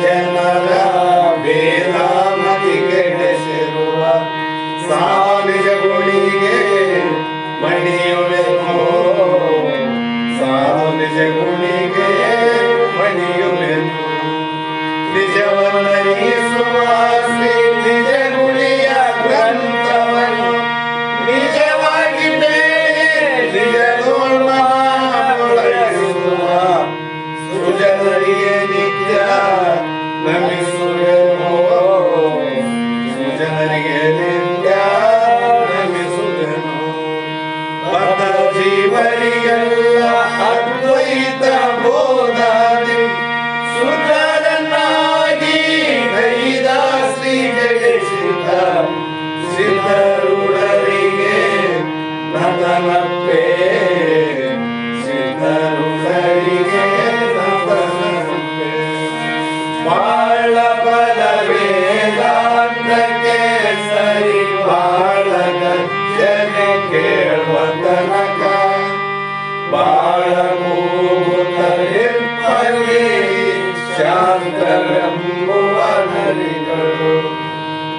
ಜನರ ಭೇದ ಮತಿ ಕೆಡಿಸಿರುವ ಸಾನಿಜ ಗುಣಿಗೆ ಮಣಿಯುವೆನು. ಸಾಧು ನಿಜ ಗುಣಿಗೆ ಮಣಿಯುವೆನು. ನಿಜವನ್ನರಿಸುವ ಶ್ರೀ ನಿಜ ಗುಣಿಯ ಗ್ರಂಥವನ್ನು ನಿಜವಾಗಿ ನಿಜದೊಳಗಿಸುವ ಸುಜನರಿಗೆ ನಿತ್ಯ ನಮಿಸುವೆನು. ಸುಜನರಿಗೆ ನಿತ್ಯ ನಮಿಸುವೆನು. ಬದ್ಧ ಜೀವರಿಗೆಲ್ಲ ಅದ್ವೈತ ಬೋಧಾದಿ ಸುಖರನ್ನಾಗಿ ಕೈದ ಶ್ರೀ ಜಗಸಿದ್ಧ ಸಿದ್ಧರುಡರಿಗೆ ನತನಪ್ಪೆ. ಸಿದ್ಧರುಡರಿಗೆ ನತನಪ್ಪೆ. ಬಾಳ ಬಲ ವೇದಾಂತಕ್ಕೆ ಸರಿ ಬಾಳ ಗರ್ಜನೆ ಕೇಳುವ ತನಕ ಬಾಳ ಮೂಗುತ್ತಲಿಪ್ಪಗೆ ಶಾಂತವೆಂಬುವ ನರಿಗಳು.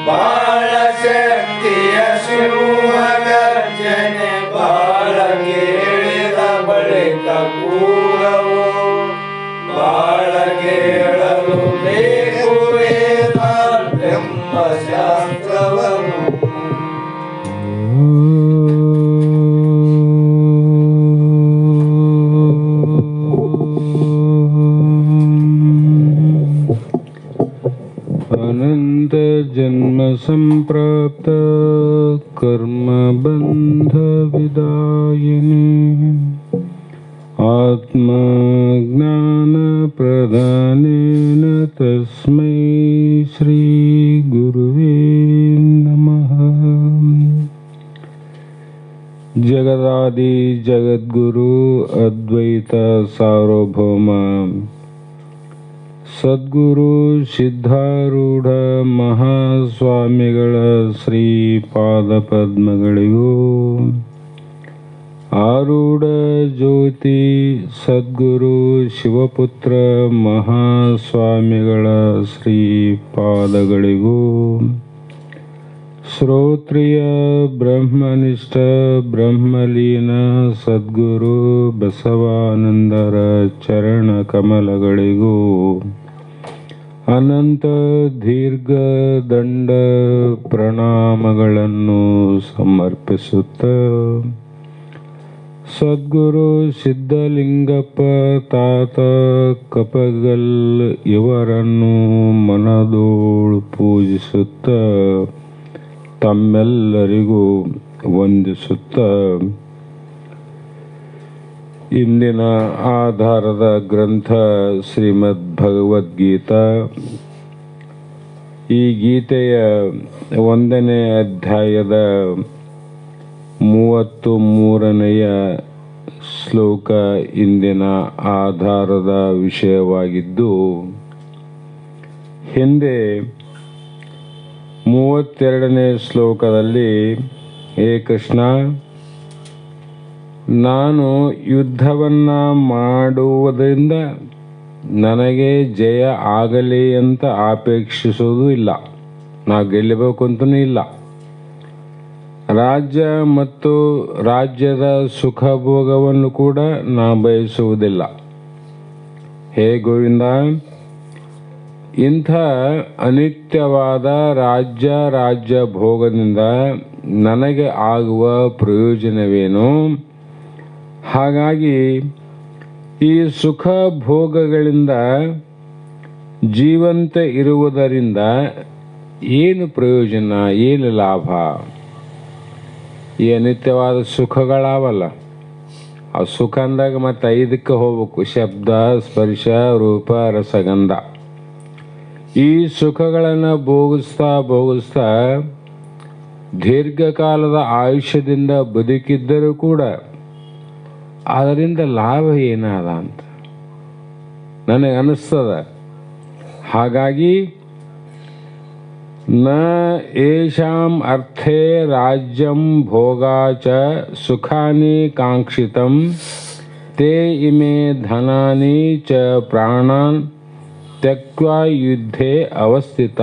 ಬಾಳ ಶಕ್ತಿಯ ಸಿಂಹ ಗರ್ಜನೆ ಬಾಳ ಕೇಳಿದ ಬಳಿಕ ಕೂಗವು. ಬಾಳ ಕೇಳಲು ಬೇಕು ವೇದಾಂತೆಂಬ ಶಾಸ್ತ್ರವನ್ನು. ಅನಂತ ಜನ್ಮ ಸಂಪ್ರಾಪ್ತ ಕರ್ಮ ಬಂಧ ವಿದಾಯಿನಿ ಆತ್ಮ ಜ್ಞಾನ ಪ್ರದಾನೇನ ತಸ್ಮೈ ಶ್ರೀ ಗುರುವೇ ನಮಃ. ಜಗದಾದಿ ಜಗದ್ಗುರು ಅದ್ವೈತ ಸಾರ್ವಭೌಮ ಸದ್ಗುರು ಸಿದ್ಧಾರೂಢ ಮಹಾಸ್ವಾಮಿಗಳ ಶ್ರೀಪಾದ ಪದ್ಮಗಳಿಗೂ ಆರೂಢ ಜ್ಯೋತಿ ಸದ್ಗುರು ಶಿವಪುತ್ರ ಮಹಾಸ್ವಾಮಿಗಳ ಶ್ರೀಪಾದಗಳಿಗೂ ಶ್ರೋತ್ರಿಯ ಬ್ರಹ್ಮನಿಷ್ಠ ಬ್ರಹ್ಮಲೀನ ಸದ್ಗುರು ಬಸವಾನಂದರ ಚರಣ ಕಮಲಗಳಿಗೂ ಅನಂತ ದೀರ್ಘ ದಂಡ ಪ್ರಣಾಮಗಳನ್ನು ಸಮರ್ಪಿಸುತ್ತ ಸದ್ಗುರು ಸಿದ್ಧಲಿಂಗಪ್ಪ ತಾತ ಕಪಗಲ್ ಇವರನ್ನು ಮನದೋಳು ಪೂಜಿಸುತ್ತ ತಮ್ಮೆಲ್ಲರಿಗೂ ವಂದಿಸುತ್ತ ಇಂದಿನ ಆಧಾರದ ಗ್ರಂಥ ಶ್ರೀಮದ್ ಭಗವದ್ಗೀತಾ. ಈ ಗೀತೆಯ 1ನೇ ಅಧ್ಯಾಯದ 33ನೆಯ ಶ್ಲೋಕ ಇಂದಿನ ಆಧಾರದ ವಿಷಯವಾಗಿದ್ದು, ಹಿಂದೆ 32ನೇ ಶ್ಲೋಕದಲ್ಲಿ ಹೇ ಕೃಷ್ಣ, ನಾನು ಯುದ್ಧವನ್ನು ಮಾಡುವುದರಿಂದ ನನಗೆ ಜಯ ಆಗಲಿ ಅಂತ ಅಪೇಕ್ಷಿಸೋದು ಇಲ್ಲ, ನಾ ಗೆಲ್ಲಬೇಕು ಅಂತನೂ ಇಲ್ಲ. ರಾಜ್ಯ ಮತ್ತು ರಾಜ್ಯದ ಸುಖ ಭೋಗವನ್ನು ಕೂಡ ನಾ ಬಯಸುವುದಿಲ್ಲ. ಹೇ ಗೋವಿಂದ, ಇಂಥ ಅನಿತ್ಯವಾದ ರಾಜ್ಯ ಭೋಗದಿಂದ ನನಗೆ ಆಗುವ ಪ್ರಯೋಜನವೇನು? ಹಾಗಾಗಿ ಈ ಸುಖ ಭೋಗಗಳಿಂದ ಜೀವಂತ ಇರುವುದರಿಂದ ಏನು ಪ್ರಯೋಜನ, ಏನು ಲಾಭ? ಈ ಅನಿತ್ಯವಾದ ಸುಖಗಳಾವಲ್ಲ, ಆ ಸುಖ ಅಂದಾಗ ಮತ್ತೆ 5ಕ್ಕೆ ಹೋಗ್ಬೇಕು: ಶಬ್ದ, ಸ್ಪರ್ಶ, ರೂಪ, ರಸಗಂಧ. ಈ ಸುಖಗಳನ್ನು ಭೋಗಿಸ್ತಾ ದೀರ್ಘಕಾಲದ ಆಯುಷ್ಯದಿಂದ ಬದುಕಿದ್ದರೂ ಕೂಡ ಅದರಿಂದ ಲಾಭ ಏನಾದ ಅಂತ ನನಗೆ ಅನಿಸ್ತದ. ಹಾಗಾಗಿ ನ ಏಷಾಂ ಅರ್ಥೇ ರಾಜ್ಯಂ ಭೋಗಾಚ ಸುಖಾನಿ ಕಾಂಕ್ಷಿತಂ ತೇ ಇಮೇ ಧನಾನಿ ಚ ಪ್ರಾಣಾನ್ ತ್ಯಕ್ವಾ ಯುದ್ಧೇ ಅವಸ್ಥಿತ.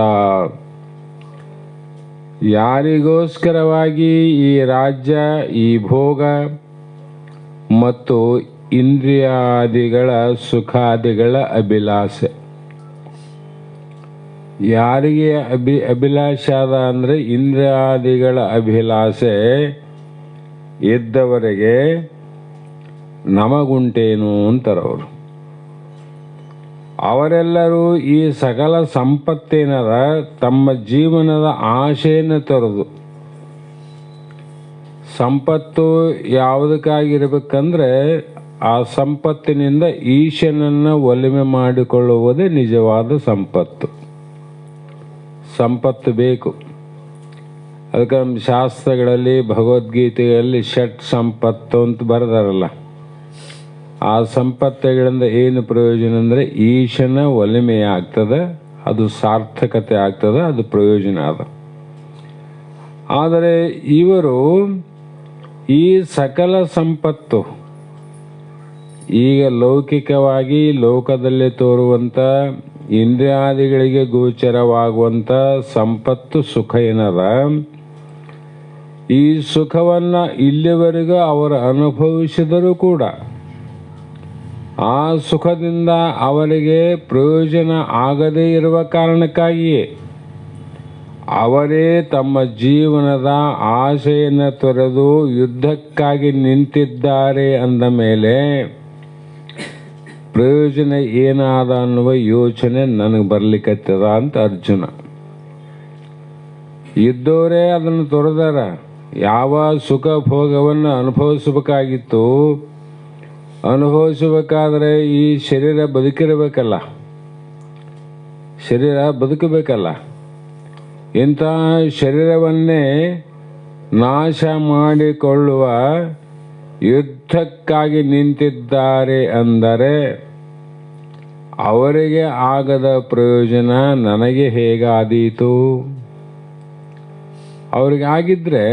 ಯಾರಿಗೋಸ್ಕರವಾಗಿ ಈ ರಾಜ್ಯ, ಈ ಭೋಗ ಮತ್ತು ಇಂದ್ರಿಯಾದಿಗಳ ಸುಖಾದಿಗಳ ಅಭಿಲಾಷೆ, ಯಾರಿಗೆ ಅಭಿಲಾಷೆ ಅದ ಅಂದರೆ ಇಂದ್ರಿಯಾದಿಗಳ ಅಭಿಲಾಷೆ ಇದ್ದವರಿಗೆ ನಮಗುಂಟೇನು ಅಂತಾರವರು. ಅವರೆಲ್ಲರೂ ಈ ಸಕಲ ಸಂಪತ್ತೇನದ ತಮ್ಮ ಜೀವನದ ಆಶೆಯನ್ನು ತೊರೆದು, ಸಂಪತ್ತು ಯಾವುದಕ್ಕಾಗಿರ್ಬೇಕಂದ್ರೆ ಆ ಸಂಪತ್ತಿನಿಂದ ಈಶನನ್ನು ಒಲಿಮೆ ಮಾಡಿಕೊಳ್ಳುವುದೇ ನಿಜವಾದ ಸಂಪತ್ತು. ಸಂಪತ್ತು ಬೇಕು. ಅದಕ್ಕೆ ನಮ್ಮ ಶಾಸ್ತ್ರಗಳಲ್ಲಿ, ಭಗವದ್ಗೀತೆಯಲ್ಲಿ ಷಟ್ ಸಂಪತ್ತು ಅಂತ ಬರೆದಾರಲ್ಲ. ಆ ಸಂಪತ್ತುಗಳಿಂದ ಏನು ಪ್ರಯೋಜನ ಅಂದರೆ ಈಶನ ಒಲಿಮೆ ಆಗ್ತದೆ, ಅದು ಸಾರ್ಥಕತೆ ಆಗ್ತದೆ, ಅದು ಪ್ರಯೋಜನ ಅದ. ಆದರೆ ಇವರು ಈ ಸಕಲ ಸಂಪತ್ತು ಈಗ ಲೌಕಿಕವಾಗಿ ಲೋಕದಲ್ಲಿ ತೋರುವಂಥ ಇಂದ್ರಿಯಾದಿಗಳಿಗೆ ಗೋಚರವಾಗುವಂಥ ಸಂಪತ್ತು ಸುಖ ಏನದ, ಈ ಸುಖವನ್ನು ಇಲ್ಲಿವರೆಗೂ ಅವರು ಅನುಭವಿಸಿದರೂ ಕೂಡ ಆ ಸುಖದಿಂದ ಅವರಿಗೆ ಪ್ರಯೋಜನ ಆಗದೇ ಇರುವ ಕಾರಣಕ್ಕಾಗಿಯೇ ಅವರೇ ತಮ್ಮ ಜೀವನದ ಆಸೆಯನ್ನು ತೊರೆದು ಯುದ್ಧಕ್ಕಾಗಿ ನಿಂತಿದ್ದಾರೆ ಅಂದ ಮೇಲೆ ಪ್ರಯೋಜನ ಏನಾದ ಅನ್ನುವ ಯೋಚನೆ ನನಗೆ ಬರ್ಲಿಕ್ಕತ್ತದ ಅಂತ ಅರ್ಜುನ. ಇದ್ದವರೇ ಅದನ್ನು ತೊರೆದಾರ. ಯಾವ ಸುಖ ಭೋಗವನ್ನು ಅನುಭವಿಸಬೇಕಾಗಿತ್ತು, ಅನುಭವಿಸಬೇಕಾದ್ರೆ ಈ ಶರೀರ ಬದುಕಿರಬೇಕಲ್ಲ, ಶರೀರ ಬದುಕಬೇಕಲ್ಲ. ಇಂಥ ಶರೀರವನ್ನೇ ನಾಶ ಮಾಡಿಕೊಳ್ಳುವ ಯುದ್ಧಕ್ಕಾಗಿ ನಿಂತಿದ್ದಾರೆ ಅಂದರೆ ಅವರಿಗೆ ಆಗದ ಪ್ರಯೋಜನ ನನಗೆ ಹೇಗಾದೀತು? ಅವ್ರಿಗೆ ಆಗಿದ್ರೆ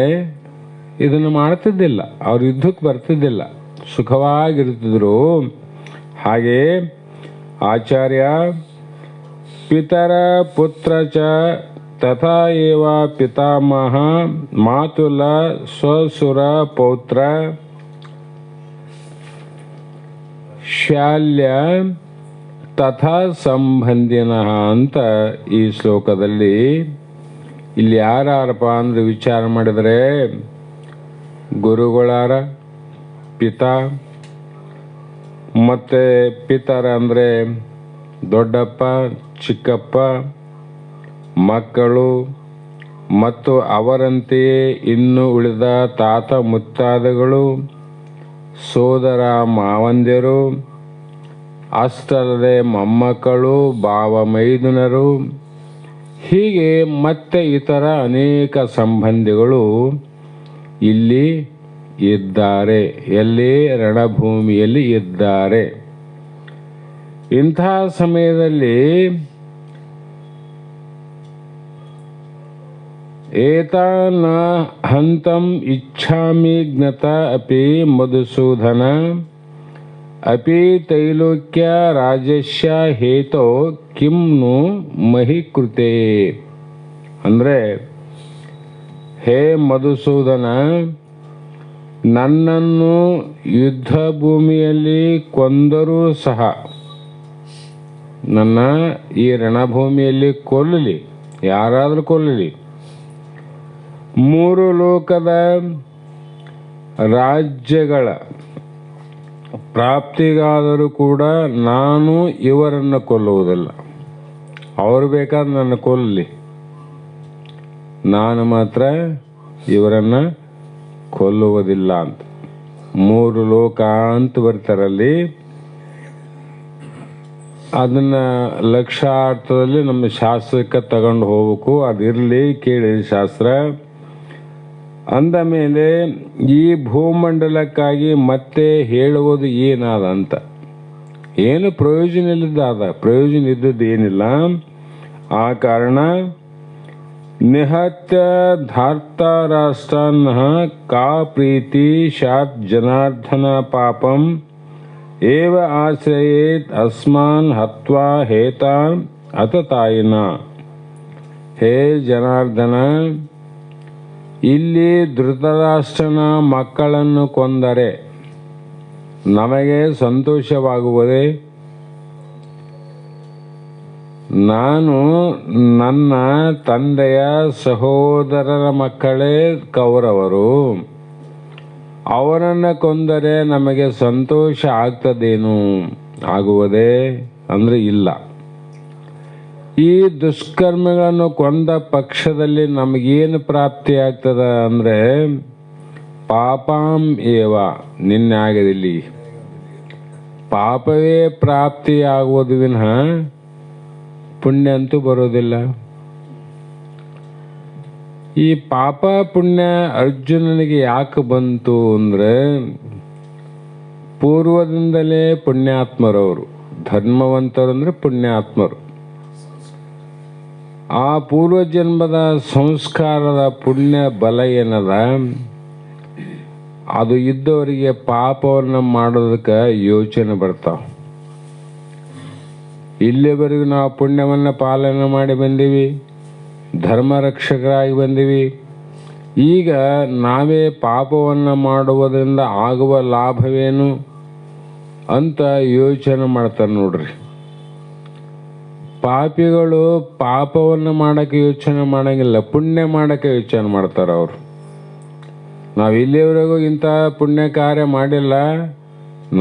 ಇದನ್ನು ಮಾಡ್ತಿದ್ದಿಲ್ಲ, ಅವ್ರು ಯುದ್ಧಕ್ಕೆ ಬರ್ತಿದ್ದಿಲ್ಲ, ಸುಖವಾಗಿರ್ತಿದ್ರು. ಹಾಗೆ ಆಚಾರ್ಯ ಪಿತರ ಪುತ್ರ ಚ ತಥಾ ಏವ ಪಿತಾಮಹ ಮಾತುಲ ಸ್ವಸುರ ಪೌತ್ರ ಶಾಲ್ಯ ತಥಾ ಸಂಬಂಧಿನಃ ಅಂತ ಈ ಶ್ಲೋಕದಲ್ಲಿ ಇಲ್ಲಿ ಯಾರಪ್ಪ ಅಂದ್ರೆ ವಿಚಾರ ಮಾಡಿದರೆ ಗುರುಗಳಾರ, ಪಿತಾ, ಮತ್ತು ಪಿತರ ಅಂದರೆ ದೊಡ್ಡಪ್ಪ, ಚಿಕ್ಕಪ್ಪ, ಮಕ್ಕಳು ಮತ್ತು ಅವರಂತೆಯೇ ಇನ್ನು ಉಳಿದ ತಾತ ಮುತ್ತಾದಗಳು, ಸೋದರ ಮಾವಂದಿರು, ಅಷ್ಟಲ್ಲದೆ ಮೊಮ್ಮಕ್ಕಳು, ಭಾವ ಮೈದುನರು, ಹೀಗೆ ಮತ್ತೆ ಇತರ ಅನೇಕ ಸಂಬಂಧಿಗಳು ಇಲ್ಲಿ ಇದ್ದಾರೆ. ಎಲ್ಲಿ? ರಣಭೂಮಿಯಲ್ಲಿ ಇದ್ದಾರೆ. ಇಂಥ ಸಮಯದಲ್ಲಿ ಏತಾನ ಹಂತಂ ಇಚ್ಛಾಮಿ ಜ್ಞತ ಅಪಿ ಮಧುಸೂದನ ಅಪಿ ತೈಲೋಕ್ಯ ರಾಜಸ್ಯ ಹೇತೋ ಕಿಮ್ನು ಮಹಿ ಕೃತೆ. ಅಂದರೆ ಹೇ ಮಧುಸೂದನ, ನನ್ನನ್ನು ಯುದ್ಧ ಭೂಮಿಯಲ್ಲಿ ಕೊಂದರೂ ಸಹ, ನನ್ನ ಈ ರಣಭೂಮಿಯಲ್ಲಿ ಕೊಲ್ಲಲಿ, ಯಾರಾದರೂ ಕೊಲ್ಲಲಿ, ಮೂರು ಲೋಕದ ರಾಜ್ಯಗಳ ಪ್ರಾಪ್ತಿಗಾದರೂ ಕೂಡ ನಾನು ಇವರನ್ನು ಕೊಲ್ಲುವುದಿಲ್ಲ. ಅವರು ಬೇಕಾದ್ರೆ ನನ್ನ ಕೊಲ್ಲಲಿ, ನಾನು ಮಾತ್ರ ಇವರನ್ನು ಕೊಲ್ಲುವುದಿಲ್ಲ ಅಂತ. ಮೂರು ಲೋಕ ಅಂತ ಬರ್ತಾರಲ್ಲಿ, ಅದನ್ನು ಲಕ್ಷಾರ್ಥದಲ್ಲಿ ನಮ್ಮ ಶಾಸ್ತ್ರಕ್ಕೆ ತಗೊಂಡು ಹೋಗ್ಬೇಕು. ಅದಿರಲಿ, ಕೇಳಿ ಶಾಸ್ತ್ರ ಅಂದ ಮೇಲೆ ಈ ಭೂಮಂಡಲಕ್ಕಾಗಿ ಮತ್ತೆ ಹೇಳುವುದು ಏನಾದ ಅಂತ. ಏನು ಪ್ರಯೋಜನ ಇಲ್ಲದಾದ, ಪ್ರಯೋಜನ ಇದ್ದದ್ದು ಏನಿಲ್ಲ. ಆ ಕಾರಣ ನಿಹತ್ಯ ಧಾರ್ತಾರಾಷ್ಟ್ರನ್ ಕಾ ಪ್ರೀತಿ ಶಾತ್ ಜನಾರ್ದನ ಪಾಪಂ ಏವ ಆಶ್ರಯೇತ್ ಅಸ್ಮಾನ್ ಹತ್ವಾ ಹೇತಾನ್ ಅತತಾಯಿನ. ಹೇ ಜನಾರ್ದನ, ಇಲ್ಲಿ ಧೃತರಾಷ್ಟ್ರನ ಮಕ್ಕಳನ್ನು ಕೊಂದರೆ ನಮಗೆ ಸಂತೋಷವಾಗುವುದೇ? ನಾನು ನನ್ನ ತಂದೆಯ ಸಹೋದರರ ಮಕ್ಕಳೇ ಕೌರವರು, ಅವರನ್ನು ಕೊಂದರೆ ನಮಗೆ ಸಂತೋಷ ಆಗ್ತದೇನು? ಆಗುವುದೇ ಅಂದರೆ ಇಲ್ಲ. ಈ ದುಷ್ಕರ್ಮಗಳನ್ನು ಕೊಂದ ಪಕ್ಷದಲ್ಲಿ ನಮಗೇನು ಪ್ರಾಪ್ತಿ ಆಗ್ತದ ಅಂದರೆ ಪಾಪಾಂ ಏವ, ನಿನ್ನೆ ಆಗದಿಲ್ಲಿ ಪಾಪವೇ ಪ್ರಾಪ್ತಿಯಾಗುವುದು ವಿನಃ ಪುಣ್ಯ ಅಂತೂ ಬರೋದಿಲ್ಲ. ಈ ಪಾಪ ಪುಣ್ಯ ಅರ್ಜುನನಿಗೆ ಯಾಕೆ ಬಂತು ಅಂದರೆ ಪೂರ್ವದಿಂದಲೇ ಪುಣ್ಯಾತ್ಮರವರು, ಧರ್ಮವಂತರು ಅಂದರೆ ಪುಣ್ಯಾತ್ಮರು. ಆ ಪೂರ್ವಜನ್ಮದ ಸಂಸ್ಕಾರದ ಪುಣ್ಯ ಬಲ ಏನದ ಅದು ಇದ್ದವರಿಗೆ ಪಾಪವನ್ನು ಮಾಡೋದಕ್ಕೆ ಯೋಚನೆ ಬರ್ತಾವ. ಇಲ್ಲಿವರೆಗೂ ನಾವು ಪುಣ್ಯವನ್ನು ಪಾಲನೆ ಮಾಡಿ ಬಂದೀವಿ, ಧರ್ಮ ರಕ್ಷಕರಾಗಿ ಬಂದೀವಿ. ಈಗ ನಾವೇ ಪಾಪವನ್ನು ಮಾಡುವುದರಿಂದ ಆಗುವ ಲಾಭವೇನು ಅಂತ ಯೋಚನೆ ಮಾಡ್ತಾರೆ ನೋಡ್ರಿ. ಪಾಪಿಗಳು ಪಾಪವನ್ನು ಮಾಡೋಕ್ಕೆ ಯೋಚನೆ ಮಾಡೋಂಗಿಲ್ಲ, ಪುಣ್ಯ ಮಾಡೋಕ್ಕೆ ಯೋಚನೆ ಮಾಡ್ತಾರೆ ಅವರು. ನಾವು ಇಲ್ಲಿವರೆಗೂ ಇಂಥ ಪುಣ್ಯ ಕಾರ್ಯ ಮಾಡಿಲ್ಲ,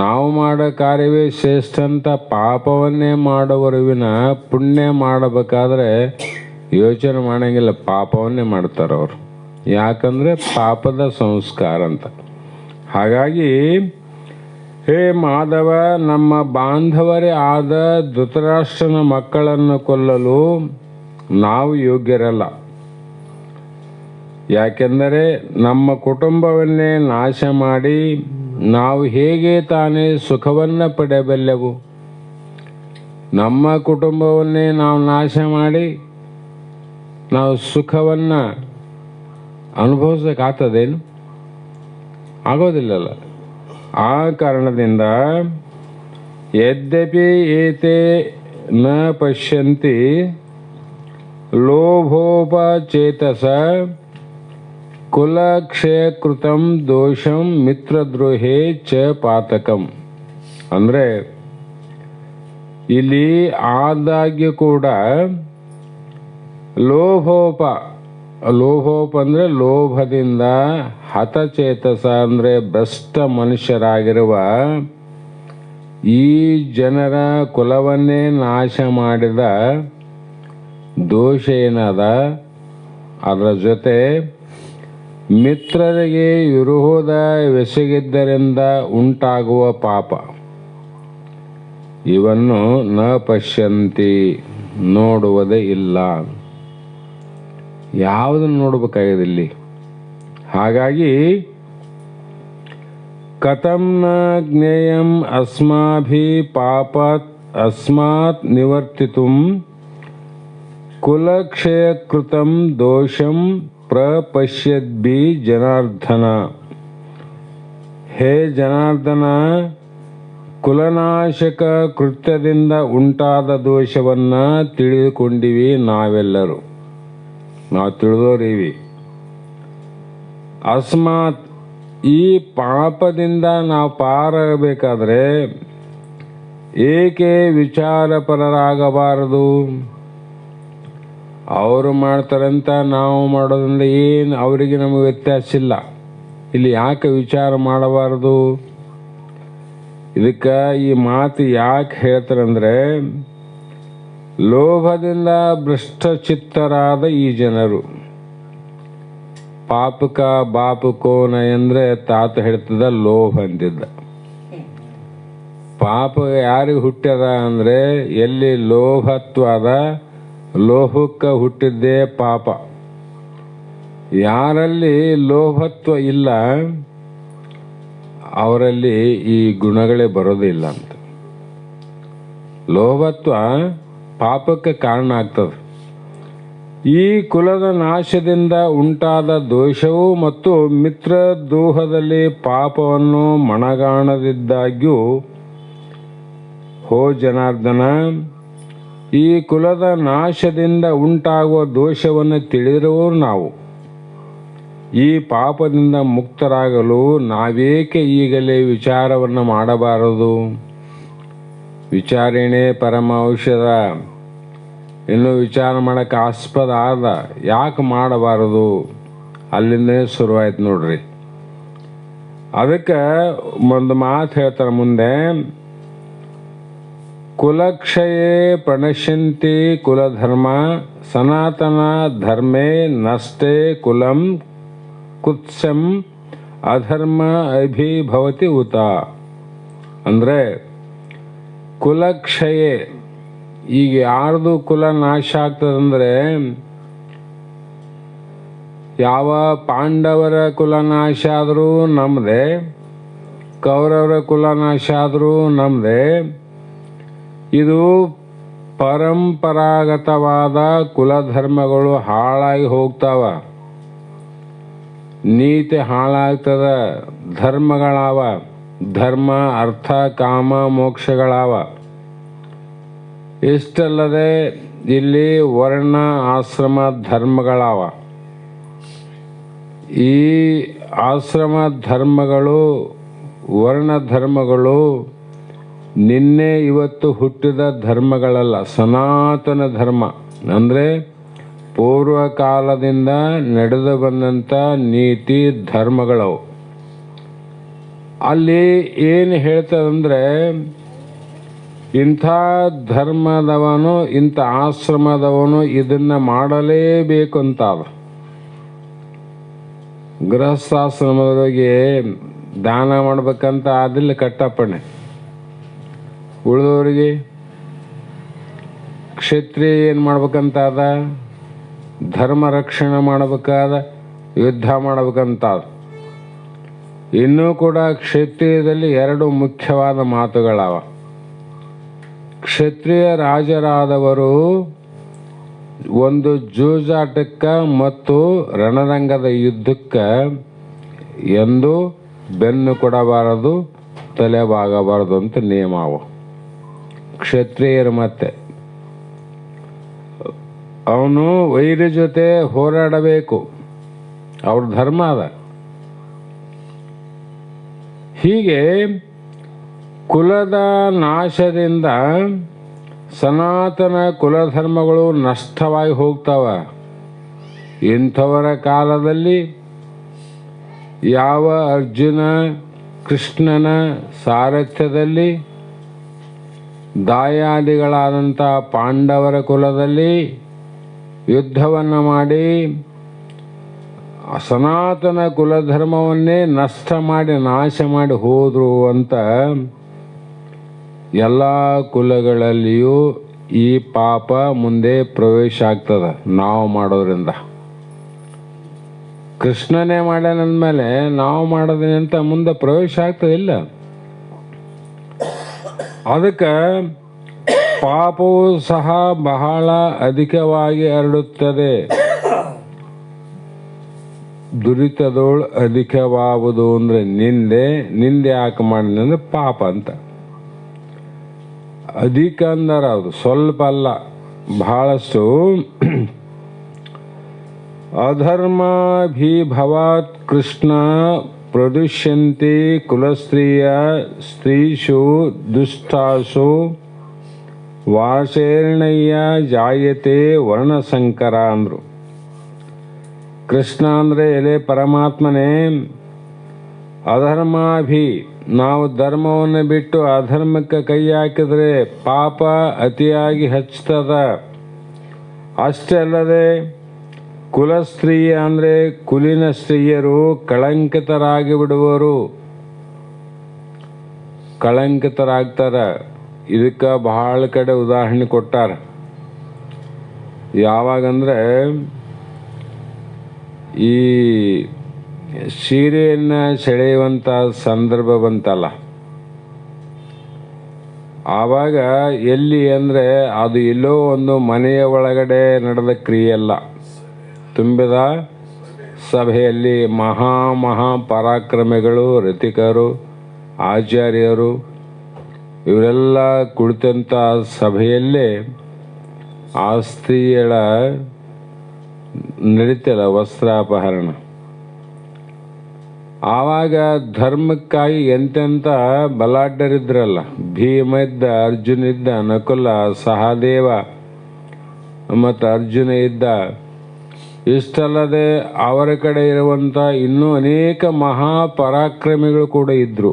ನಾವು ಮಾಡೋ ಕಾರ್ಯವೇ ಶ್ರೇಷ್ಠ ಅಂತ ಪಾಪವನ್ನೇ ಮಾಡುವರು ವಿನ ಪುಣ್ಯ ಮಾಡಬೇಕಾದ್ರೆ ಯೋಚನೆ ಮಾಡೋಂಗಿಲ್ಲ, ಪಾಪವನ್ನೇ ಮಾಡ್ತಾರೆ ಅವರು. ಯಾಕಂದರೆ ಪಾಪದ ಸಂಸ್ಕಾರ ಅಂತ. ಹಾಗಾಗಿ ಹೇ ಮಾಧವ, ನಮ್ಮ ಬಾಂಧವರೇ ಆದ ಧೃತರಾಷ್ಟ್ರನ ಮಕ್ಕಳನ್ನು ಕೊಲ್ಲಲು ನಾವು ಯೋಗ್ಯರಲ್ಲ. ಯಾಕೆಂದರೆ ನಮ್ಮ ಕುಟುಂಬವನ್ನೇ ನಾಶ ಮಾಡಿ ನಾವು ಹೇಗೆ ತಾನೇ ಸುಖವನ್ನು ಪಡೆಯಬಲ್ಲೆವು? ನಮ್ಮ ಕುಟುಂಬವನ್ನೇ ನಾವು ನಾಶ ಮಾಡಿ ನಾವು ಸುಖವನ್ನು ಅನುಭವಿಸೋಕ್ಕಾಗ್ತದೇನು? ಆಗೋದಿಲ್ಲಲ್ಲ. ಆ ಕಾರಣದಿಂದ ಯದ್ಯಪಿ ಏತೆ ನ ಪಶ್ಯಂತಿ ಲೋಭೋಪಚೇತಸ ಕುಲಕ್ಷಯಕೃತಂ ದೋಷಂ ಮಿತ್ರದ್ರೋಹೇ ಚ ಪಾತಕಂ. ಅಂದರೆ ಇಲ್ಲಿ ಆದಾಗ್ಯೂ ಕೂಡ ಲೋಭೋಪ ಅಂದರೆ ಲೋಭದಿಂದ ಹತಚೇತಸ ಅಂದರೆ ಭ್ರಷ್ಟ ಮನುಷ್ಯರಾಗಿರುವ ಈ ಜನರ ಕುಲವನ್ನೇ ನಾಶ ಮಾಡಿದ ದೋಷ ಏನದ, ಅದರ ಜೊತೆ ಮಿತ್ರರಿಗೆ ವಿರೋಧ ಎಸಗಿದ್ದರಿಂದ ಉಂಟಾಗುವ ಪಾಪ, ಇವನ್ನು ನ ಪಶ್ಯಂತಿ, ನೋಡುವುದೇ ಇಲ್ಲ. ಯಾವುದನ್ನು ನೋಡಬೇಕಾಗಿದೆ ಇಲ್ಲಿ? ಹಾಗಾಗಿ ಕಥಂ ನ ಜ್ಞೇಯಂ ಅಸ್ಮಾಭಿ ಪಾಪಾತ್ ಅಸ್ಮಾತ್ ನಿವರ್ತಿತುಂ ಕುಲಕ್ಷಯಕೃತಂ ದೋಷಂ ಪ್ರಪಶ್ಯದ್ಭಿ ಜನಾರ್ದನ. ಹೇ ಜನಾರ್ದನ, ಕುಲನಾಶಕ ಕೃತ್ಯದಿಂದ ಉಂಟಾದ ದೋಷವನ್ನು ತಿಳಿದುಕೊಂಡಿವಿ ನಾವೆಲ್ಲರೂ, ನಾವು ತಿಳಿದೋರಿವಿ. ಅಸ್ಮಾತ್, ಈ ಪಾಪದಿಂದ ನಾವು ಪಾರಾಗಬೇಕಾದ್ರೆ ಏಕೆ ವಿಚಾರಪರರಾಗಬಾರದು? ಅವರು ಮಾಡ್ತಾರಂತ ನಾವು ಮಾಡೋದ್ರಿಂದ ಏನು ಅವರಿಗೆ ನಮಗೆ ವ್ಯತ್ಯಾಸ ಇಲ್ಲ. ಇಲ್ಲಿ ಯಾಕೆ ವಿಚಾರ ಮಾಡಬಾರದು? ಇದಕ್ಕೆ ಈ ಮಾತು ಯಾಕೆ ಹೇಳ್ತಾರಂದ್ರೆ, ಲೋಭದಿಂದ ಭ್ರಷ್ಟಚಿತ್ತರಾದ ಈ ಜನರು, ಪಾಪಕ ಬಾಪಕೋನ ಎಂದರೆ ತಾತ ಹೇಳ್ತದ ಲೋಭ ಅಂತಿದ್ದ. ಪಾಪ ಯಾರಿಗೆ ಹುಟ್ಟ್ಯದ ಅಂದರೆ ಎಲ್ಲಿ ಲೋಭತ್ವ ಅದ, ಲೋಭಕ್ಕೆ ಹುಟ್ಟಿದ್ದೇ ಪಾಪ. ಯಾರಲ್ಲಿ ಲೋಭತ್ವ ಇಲ್ಲ ಅವರಲ್ಲಿ ಈ ಗುಣಗಳೇ ಬರೋದಿಲ್ಲ ಅಂತ. ಲೋಭತ್ವ ಪಾಪಕ್ಕೆ ಕಾರಣ ಆಗ್ತದೆ. ಈ ಕುಲದ ನಾಶದಿಂದ ಉಂಟಾದ ದೋಷವು ಮತ್ತು ಮಿತ್ರ ದ್ರೋಹದಲ್ಲಿ ಪಾಪವನ್ನು ಮಣಗಾಣದಿದ್ದಾಗ್ಯೂ ಹೋ ಜನಾರ್ದನ, ಈ ಕುಲದ ನಾಶದಿಂದ ಉಂಟಾಗುವ ದೋಷವನ್ನು ತಿಳಿದಿರುವವರು ನಾವು. ಈ ಪಾಪದಿಂದ ಮುಕ್ತರಾಗಲು ನಾವೇಕೆ ಈಗಲೇ ವಿಚಾರವನ್ನು ಮಾಡಬಾರದು? ವಿಚಾರಣೆ ಪರಮ ಔಷಧ. ಇನ್ನು ವಿಚಾರ ಮಾಡಕ್ಕೆ ಆಸ್ಪದ ಆದ, ಯಾಕೆ ಮಾಡಬಾರದು? ಅಲ್ಲಿಂದನೇ ಶುರುವಾಯ್ತು ನೋಡ್ರಿ. ಅದಕ್ಕೆ ಒಂದು ಮಾತು ಹೇಳ್ತಾರೆ ಮುಂದೆ, ಕುಲಕ್ಷಯೇ ಪ್ರಣಶ್ಯಂತಿ ಕುಲಧರ್ಮ ಸನಾತನ ಧರ್ಮೇ ನಷ್ಟೇ ಕುಲಂ ಕುತ್ಸಂ ಅಧರ್ಮ ಅಭಿಭವತಿ ಉತ. ಅಂದರೆ ಕುಲಕ್ಷಯೇ, ಈಗ ಯಾರ್ದು ಕುಲ ನಾಶ ಆಗ್ತದಂದ್ರೆ, ಯಾವ ಪಾಂಡವರ ಕುಲ ನಾಶ ಆದರೂ ನಮ್ಮದೇ, ಕೌರವರ ಕುಲ ನಾಶ ಆದರೂ ನಮ್ಮದೇ. ಇದು ಪರಂಪರಾಗತವಾದ ಕುಲಧರ್ಮಗಳು ಹಾಳಾಗಿ ಹೋಗ್ತಾವ, ನೀತಿ ಹಾಳಾಗ್ತದ, ಧರ್ಮಗಳಾವ, ಧರ್ಮ ಅರ್ಥ ಕಾಮ ಮೋಕ್ಷಗಳಾವ. ಇಷ್ಟಲ್ಲದೆ ಇಲ್ಲಿ ವರ್ಣ ಆಶ್ರಮ ಧರ್ಮಗಳಾವ. ಈ ಆಶ್ರಮ ಧರ್ಮಗಳು, ವರ್ಣ ಧರ್ಮಗಳು ನಿನ್ನೆ ಇವತ್ತು ಹುಟ್ಟಿದ ಧರ್ಮಗಳಲ್ಲ, ಸನಾತನ ಧರ್ಮ. ಅಂದರೆ ಪೂರ್ವ ಕಾಲದಿಂದ ನಡೆದು ಬಂದಂಥ ನೀತಿ ಧರ್ಮಗಳವು. ಅಲ್ಲಿ ಏನು ಹೇಳ್ತದಂದ್ರೆ, ಇಂಥ ಧರ್ಮದವನು ಇಂಥ ಆಶ್ರಮದವನು ಇದನ್ನು ಮಾಡಲೇಬೇಕು ಅಂತ. ಗೃಹಸ್ಥಾಶ್ರಮದವರಿಗೆ ದಾನ ಮಾಡ್ಬೇಕಂತ ಅದಿಲ್ಲ ಕಟ್ಟಪ್ಪಣೆ. ಉಳಿದವರಿಗೆ ಕ್ಷತ್ರಿಯ ಏನು ಮಾಡ್ಬೇಕಂತ ಅದ, ಧರ್ಮ ರಕ್ಷಣೆ ಮಾಡಬೇಕಾದ, ಯುದ್ಧ ಮಾಡಬೇಕಂತ. ಇನ್ನೂ ಕೂಡ ಕ್ಷತ್ರಿಯದಲ್ಲಿ ಎರಡು ಮುಖ್ಯವಾದ ಮಾತುಗಳವ. ಕ್ಷತ್ರಿಯ ರಾಜರಾದವರು ಒಂದು ಜೂಜಾಟಕ್ಕೆ ಮತ್ತು ರಣರಂಗದ ಯುದ್ಧಕ್ಕೆ ಎಂದು ಬೆನ್ನು ಕೊಡಬಾರದು, ತಲೆ ಬಾಗಬಾರದು ಅಂತ ನಿಯಮ ಅವ ಕ್ಷತ್ರಿಯರು. ಮತ್ತೆ ಅವನು ವೈರಿ ಜೊತೆ ಹೋರಾಡಬೇಕು, ಅವ್ರ ಧರ್ಮ ಅದ. ಹೀಗೆ ಕುಲದ ನಾಶದಿಂದ ಸನಾತನ ಕುಲಧರ್ಮಗಳು ನಷ್ಟವಾಗಿ ಹೋಗ್ತಾವ. ಇಂಥವರ ಕಾಲದಲ್ಲಿ ಯಾವ ಅರ್ಜುನ ಕೃಷ್ಣನ ಸಾರಥ್ಯದಲ್ಲಿ ದಾಯಾದಿಗಳಾದಂಥ ಪಾಂಡವರ ಕುಲದಲ್ಲಿ ಯುದ್ಧವನ್ನು ಮಾಡಿ ಸನಾತನ ಕುಲಧರ್ಮವನ್ನೇ ನಷ್ಟ ಮಾಡಿ ನಾಶ ಮಾಡಿ ಹೋದರು ಅಂತ ಎಲ್ಲ ಕುಲಗಳಲ್ಲಿಯೂ ಈ ಪಾಪ ಮುಂದೆ ಪ್ರವೇಶ ಆಗ್ತದೆ ನಾವು ಮಾಡೋದ್ರಿಂದ. ಕೃಷ್ಣನೇ ಮಾಡ್ಯಾನಂದ್ಮೇಲೆ ನಾವು ಮಾಡೋದೇನೆ ಅಂತ ಮುಂದೆ ಪ್ರವೇಶ ಆಗ್ತದಿಲ್ಲ. ಅದಕ್ಕೆ ಪಾಪವು ಸಹ ಬಹಳ ಅಧಿಕವಾಗಿ ಹರಡುತ್ತದೆ. ದುರಿತದೋಳು ಅಧಿಕವಾಗುವುದು ಅಂದರೆ ನಿಂದೆ ಯಾಕೆ ಮಾಡಿದೆ ಅಂದ್ರೆ ಪಾಪ ಅಂತ. ಅಧಿಕ ಅಂದರೆ ಅದು ಸ್ವಲ್ಪ ಅಲ್ಲ, ಬಹಳಷ್ಟು. ಅಧರ್ಮಾಭಿಭವಾತ್ ಕೃಷ್ಣ ಪ್ರದುಷ್ಯಂತಿ ಕುಲಸ್ತ್ರೀಯ ಸ್ತ್ರೀಷು ದುಷ್ಟಾಸು ವಾಸೇರ್ಣಯ್ಯ ಜಾಯತೆ ವರ್ಣಸಂಕರ ಅಂದರು. ಕೃಷ್ಣ ಅಂದರೆ ಎಲೆ ಪರಮಾತ್ಮನೇ, ಅಧರ್ಮಾಭಿ ನಾವು ಧರ್ಮವನ್ನು ಬಿಟ್ಟು ಅಧರ್ಮಕ್ಕೆ ಕೈ ಹಾಕಿದ್ರೆ ಪಾಪ ಅತಿಯಾಗಿ ಹಚ್ತದ. ಅಷ್ಟೇ ಅಲ್ಲದೆ ಕುಲಸ್ತ್ರೀಯ ಅಂದರೆ ಕುಲಿನ ಸ್ತ್ರೀಯರು ಕಳಂಕಿತರಾಗಿ ಬಿಡುವರು, ಕಳಂಕಿತರಾಗ್ತಾರ. ಇದಕ್ಕೆ ಬಹಳ ಕಡೆ ಉದಾಹರಣೆ ಕೊಟ್ಟಾರ. ಯಾವಾಗಂದ್ರೆ ಈ ಸೀರೆಯನ್ನು ಸೆಳೆಯುವಂಥ ಸಂದರ್ಭ ಬಂತಲ್ಲ, ಆವಾಗ ಎಲ್ಲಿ ಅಂದರೆ ಅದು ಎಲ್ಲೋ ಒಂದು ಮನೆಯ ಒಳಗಡೆ ನಡೆದ ಕ್ರಿಯೆಯಲ್ಲ, ತುಂಬಿದ ಸಭೆಯಲ್ಲಿ ಮಹಾ ಪರಾಕ್ರಮಿಗಳು, ರತಿಕರು, ಆಚಾರ್ಯರು ಇವರೆಲ್ಲ ಕುಳಿತಂಥ ಸಭೆಯಲ್ಲೇ ಆ ಸ್ತ್ರೀಯಳ ನಡೀತಲ್ಲ ವಸ್ತ್ರಾಪಹರಣ. ಆವಾಗ ಧರ್ಮಕ್ಕಾಗಿ ಎಂತೆಂಥ ಬಲಾಢ್ಯರಿದ್ರಲ್ಲ, ಭೀಮ ಇದ್ದ, ಅರ್ಜುನ ಇದ್ದ, ನಕುಲ, ಸಹದೇವ ಮತ್ತು ಅರ್ಜುನ ಇದ್ದ. ಇಷ್ಟಲ್ಲದೆ ಅವರ ಕಡೆ ಇರುವಂಥ ಇನ್ನೂ ಅನೇಕ ಮಹಾಪರಾಕ್ರಮಿಗಳು ಕೂಡ ಇದ್ದರು.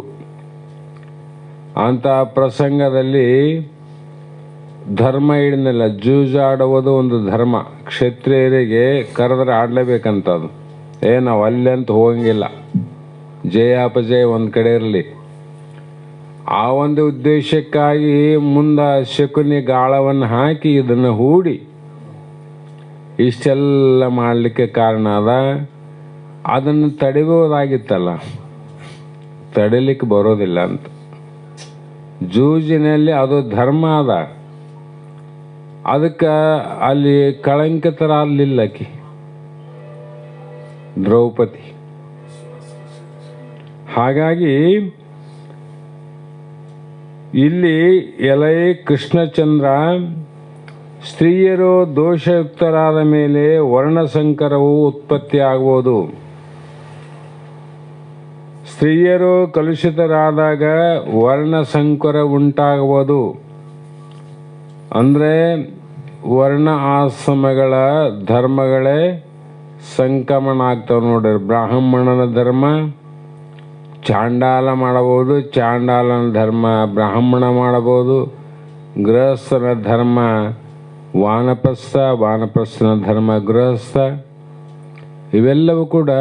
ಅಂಥ ಪ್ರಸಂಗದಲ್ಲಿ ಧರ್ಮ ಹಿಡಿದಿಲ್ಲ. ಜೂಜಾಡುವುದು ಒಂದು ಧರ್ಮ. ಕ್ಷತ್ರಿಯರಿಗೆ ಕರೆದ್ರೆ ಆಡಲೇಬೇಕಂತದು. ನಾವು ಅಲ್ಲಿ ಅಂತ ಹೋಗಂಗಿಲ್ಲ. ಜಯಾಪಜಯ ಒಂದು ಕಡೆ ಇರಲಿ. ಆ ಒಂದು ಉದ್ದೇಶಕ್ಕಾಗಿ ಮುಂದೆ ಶಕುನಿ ಗಾಳವನ್ನು ಹಾಕಿ ಇದನ್ನು ಹೂಡಿ ಇಷ್ಟೆಲ್ಲ ಮಾಡಲಿಕ್ಕೆ ಕಾರಣ ಅದ. ಅದನ್ನು ತಡಿಬೋದಾಗಿತ್ತಲ್ಲ, ತಡಿಲಿಕ್ಕೆ ಬರೋದಿಲ್ಲ ಅಂತ. ಜೂಜಿನಲ್ಲಿ ಅದು ಧರ್ಮ ಅದ. ಅದಕ್ಕೆ ಅಲ್ಲಿ ಕಳಂಕಿತರಾಗಲಿಲ್ಲಕಿ ದ್ರೌಪದಿ. ಹಾಗಾಗಿ ಇಲ್ಲಿ ಎಲೈ ಕೃಷ್ಣಚಂದ್ರ, ಸ್ತ್ರೀಯರು ದೋಷಯುಕ್ತರಾದ ಮೇಲೆ ವರ್ಣಸಂಕರವು ಉತ್ಪತ್ತಿಯಾಗುವುದು. ಸ್ತ್ರೀಯರು ಕಲುಷಿತರಾದಾಗ ವರ್ಣಸಂಕರ ಉಂಟಾಗುವುದು. ಅಂದರೆ ವರ್ಣ ಆಶ್ರಮಗಳ ಧರ್ಮಗಳೇ ಸಂಕ್ರಮಣ ಆಗ್ತವೆ ನೋಡ್ರಿ. ಬ್ರಾಹ್ಮಣನ ಧರ್ಮ ಚಾಂಡಾಲ ಮಾಡಬಹುದು, ಚಾಂಡಾಲನ ಧರ್ಮ ಬ್ರಾಹ್ಮಣ ಮಾಡಬಹುದು. ಗೃಹಸ್ಥನ ಧರ್ಮ ವಾನಪ್ರಸ್ಥ, ವಾನಪ್ರಸ್ಥನ ಧರ್ಮ ಗೃಹಸ್ಥ. ಇವೆಲ್ಲವೂ ಕೂಡ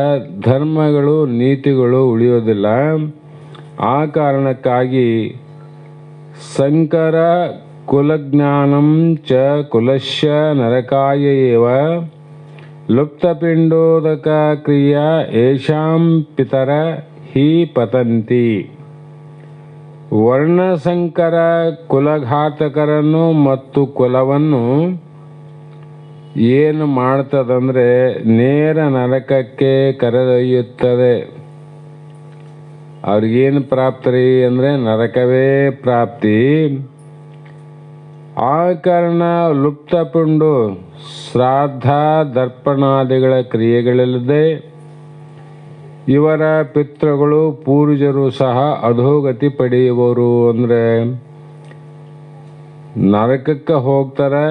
ಧರ್ಮಗಳು, ನೀತಿಗಳು ಉಳಿಯೋದಿಲ್ಲ. ಆ ಕಾರಣಕ್ಕಾಗಿ ಸಂಕರ ಕುಲಜ್ಞಾನಂ ಚ ಕುಲಶ್ಯ ನರಕಾಯ ಏವ ಲುಪ್ತಪಿಂಡೋದಕ ಕ್ರಿಯಾ ಯೇಷಾಂ ಪಿತರ ಹಿ ಪತಂತಿ. ವರ್ಣಸಂಕರ ಕುಲಘಾತಕರನ್ನು ಮತ್ತು ಕುಲವನ್ನು ಏನು ಮಾಡ್ತದಂದ್ರೆ ನೇರ ನರಕಕ್ಕೆ ಕರೆದೊಯ್ಯುತ್ತದೆ. ಅವ್ರಿಗೇನು ಪ್ರಾಪ್ತಿ ಅಂದರೆ ನರಕವೇ ಪ್ರಾಪ್ತಿ. ಆ ಕಾರಣ ಲುಪ್ತಪುಂಡು ಶ್ರಾದ್ದ ದರ್ಪಣಾದಿಗಳ ಕ್ರಿಯೆಗಳಿಲ್ಲದೆ ಇವರ ಪಿತೃಗಳು ಪೂರ್ವಜರು ಸಹ ಅಧೋಗತಿ ಪಡೆಯುವರು. ಅಂದರೆ ನರಕಕ್ಕೆ ಹೋಗ್ತಾರೆ.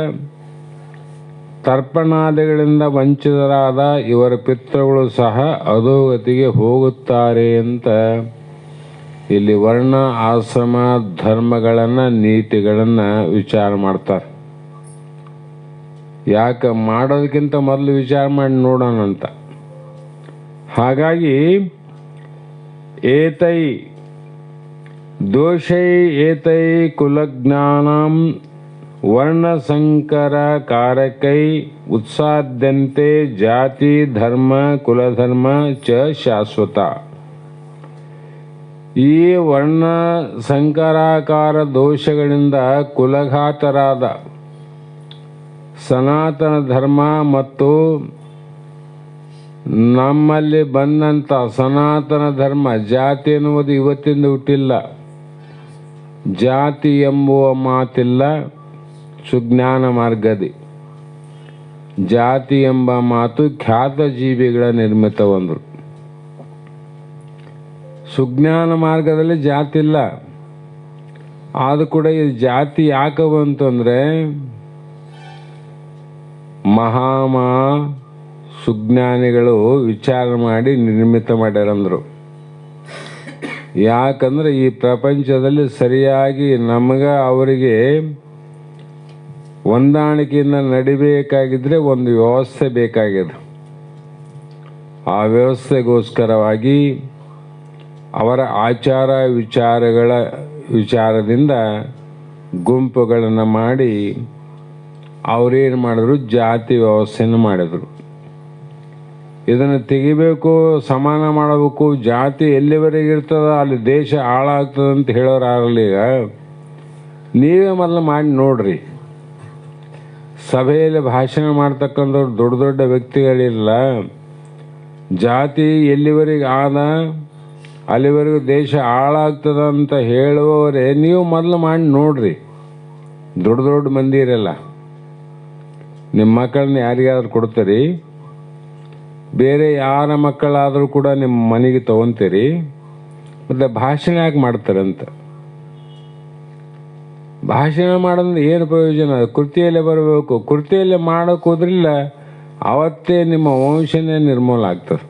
ತರ್ಪಣಾದಿಗಳಿಂದ ವಂಚಿತರಾದ ಇವರ ಪಿತೃಗಳು ಸಹ ಅಧೋಗತಿಗೆ ಹೋಗುತ್ತಾರೆ ಅಂತ ಇಲ್ಲಿ ವರ್ಣ ಆಶ್ರಮ ಧರ್ಮಗಳನ್ನು, ನೀತಿಗಳನ್ನು ವಿಚಾರ ಮಾಡ್ತಾರೆ. ಯಾಕೆ ಮಾಡೋದಕ್ಕಿಂತ ಮೊದಲು ವಿಚಾರ ಮಾಡಿ ನೋಡೋಣ ಅಂತ. ಹಾಗಾಗಿ ಏತೈ ದೋಷೈ ಏತೈ ಕುಲಜ್ಞಾನಂ ವರ್ಣಸಂಕರ ಕಾರಕೈ ಉತ್ಸಾದ್ಯಂತೆ ಜಾತಿ ಧರ್ಮ ಕುಲಧರ್ಮ ಚ ಶಾಶ್ವತ. ಈ ವರ್ಣ ಸಂಕರಾಕಾರ ದೋಷಗಳಿಂದ ಕುಲಘಾತರಾದ ಸನಾತನ ಧರ್ಮ ಮತ್ತು ನಮ್ಮಲ್ಲಿ ಬಂದಂಥ ಸನಾತನ ಧರ್ಮ, ಜಾತಿ ಎನ್ನುವುದು ಇವತ್ತಿಂದ ಹುಟ್ಟಿಲ್ಲ. ಜಾತಿ ಎಂಬುವ ಮಾತಿಲ್ಲ ಸುಜ್ಞಾನ ಮಾರ್ಗದಿ. ಜಾತಿ ಎಂಬ ಮಾತು ಖ್ಯಾತ ಜೀವಿಗಳ ನಿರ್ಮಿತವಂದರು. ಸುಜ್ಞಾನ ಮಾರ್ಗದಲ್ಲಿ ಜಾತಿ ಇಲ್ಲ. ಆದರೂ ಕೂಡ ಇದು ಜಾತಿ ಯಾಕೆ ಬಂತು ಅಂದರೆ ಸುಜ್ಞಾನಿಗಳು ವಿಚಾರ ಮಾಡಿ ನಿರ್ಮಿತ ಮಾಡ್ಯಾರಂದರು. ಯಾಕಂದ್ರೆ ಈ ಪ್ರಪಂಚದಲ್ಲಿ ಸರಿಯಾಗಿ ಅವರಿಗೆ ಹೊಂದಾಣಿಕೆಯಿಂದ ನಡಿಬೇಕಾಗಿದ್ರೆ ಒಂದು ವ್ಯವಸ್ಥೆ ಬೇಕಾಗಿದೆ. ಆ ವ್ಯವಸ್ಥೆಗೋಸ್ಕರವಾಗಿ ಅವರ ಆಚಾರ ವಿಚಾರದಿಂದ ಗುಂಪುಗಳನ್ನು ಮಾಡಿ ಅವರೇನು ಮಾಡಿದ್ರು, ಜಾತಿ ವ್ಯವಸ್ಥೆಯನ್ನು ಮಾಡಿದರು. ಇದನ್ನು ತೆಗಿಬೇಕು, ಸಮಾನ ಮಾಡಬೇಕು. ಜಾತಿ ಎಲ್ಲಿವರೆಗೆ ಇರ್ತದ ಅಲ್ಲಿ ದೇಶ ಹಾಳಾಗ್ತದೆ ಅಂತ ಹೇಳೋರು ಆಗಲಿ. ಈಗ ನೀವೇ ಮೊದಲು ಮಾಡಿ ನೋಡ್ರಿ. ಸಭೆಯಲ್ಲಿ ಭಾಷಣ ಮಾಡ್ತಕ್ಕಂಥವ್ರು ದೊಡ್ಡ ದೊಡ್ಡ ವ್ಯಕ್ತಿಗಳಿಲ್ಲ. ಜಾತಿ ಎಲ್ಲಿವರೆಗೆ ಆದ ಅಲ್ಲಿವರೆಗೂ ದೇಶ ಹಾಳಾಗ್ತದ ಅಂತ ಹೇಳುವವರೇ ನೀವು ಮೊದಲು ಮಾಡಿ ನೋಡ್ರಿ. ದೊಡ್ಡ ದೊಡ್ಡ ಮಂದಿ ಇರಲ್ಲ, ನಿಮ್ಮ ಮಕ್ಕಳನ್ನ ಯಾರಿಗಾದ್ರೂ ಕೊಡ್ತೀರಿ, ಬೇರೆ ಯಾರ ಮಕ್ಕಳಾದರೂ ಕೂಡ ನಿಮ್ಮ ಮನೆಗೆ ತಗೊಂತೀರಿ, ಮತ್ತು ಭಾಷಣ ಯಾಕೆ ಮಾಡ್ತಾರಂತ. ಭಾಷಣ ಮಾಡೋದ್ರೆ ಏನು ಪ್ರಯೋಜನ? ಕೃತಿಯಲ್ಲೇ ಬರಬೇಕು. ಕೃತಿಯಲ್ಲೇ ಮಾಡೋಕೆ ಹೋದ್ರಿಲ್ಲ ಅವತ್ತೇ ನಿಮ್ಮ ವಂಶನೇ ನಿರ್ಮೂಲ ಆಗ್ತದೆ,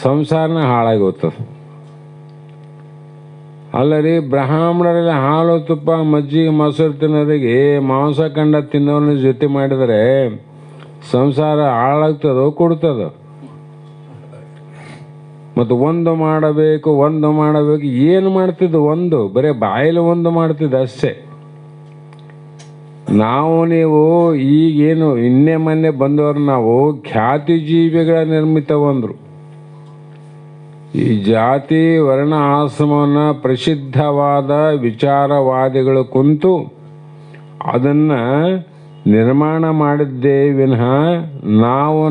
ಸಂಸಾರನ ಹಾಳಾಗಿ ಹೋಗ್ತದೆ. ಅಲ್ಲರಿ, ಬ್ರಾಹ್ಮಣರಲ್ಲಿ ಹಾಲು ತುಪ್ಪ ಮಜ್ಜಿಗೆ ಮೊಸರು ತಿನ್ನೋರಿಗೆ ಮಾಂಸ ಕಂಡ ತಿನ್ನೋನ ಜೊತೆ ಮಾಡಿದರೆ ಸಂಸಾರ ಹಾಳಾಗ್ತದೋ ಕೊಡ್ತದೋ? ಮತ್ತು ಒಂದು ಮಾಡಬೇಕು ಏನು ಮಾಡ್ತಿದ್ದು? ಒಂದು ಬರೀ ಬಾಯಲ್ಲಿ ಒಂದು ಮಾಡ್ತಿದ್ದು ಅಷ್ಟೇ. ನೀವು ಈಗೇನು ಇನ್ನೇ ಮೊನ್ನೆ ಬಂದವರು ನಾವು ಖ್ಯಾತಿ ಜೀವಿಗಳ ನಿರ್ಮಿತವಂದರು. ಈ ಜಾತಿ ವರ್ಣ ಆಶ್ರಮವನ್ನು ಪ್ರಸಿದ್ಧವಾದ ವಿಚಾರವಾದಿಗಳು ಕುಂತು ಅದನ್ನು ನಿರ್ಮಾಣ ಮಾಡಿದ್ದೇ ವಿನಃ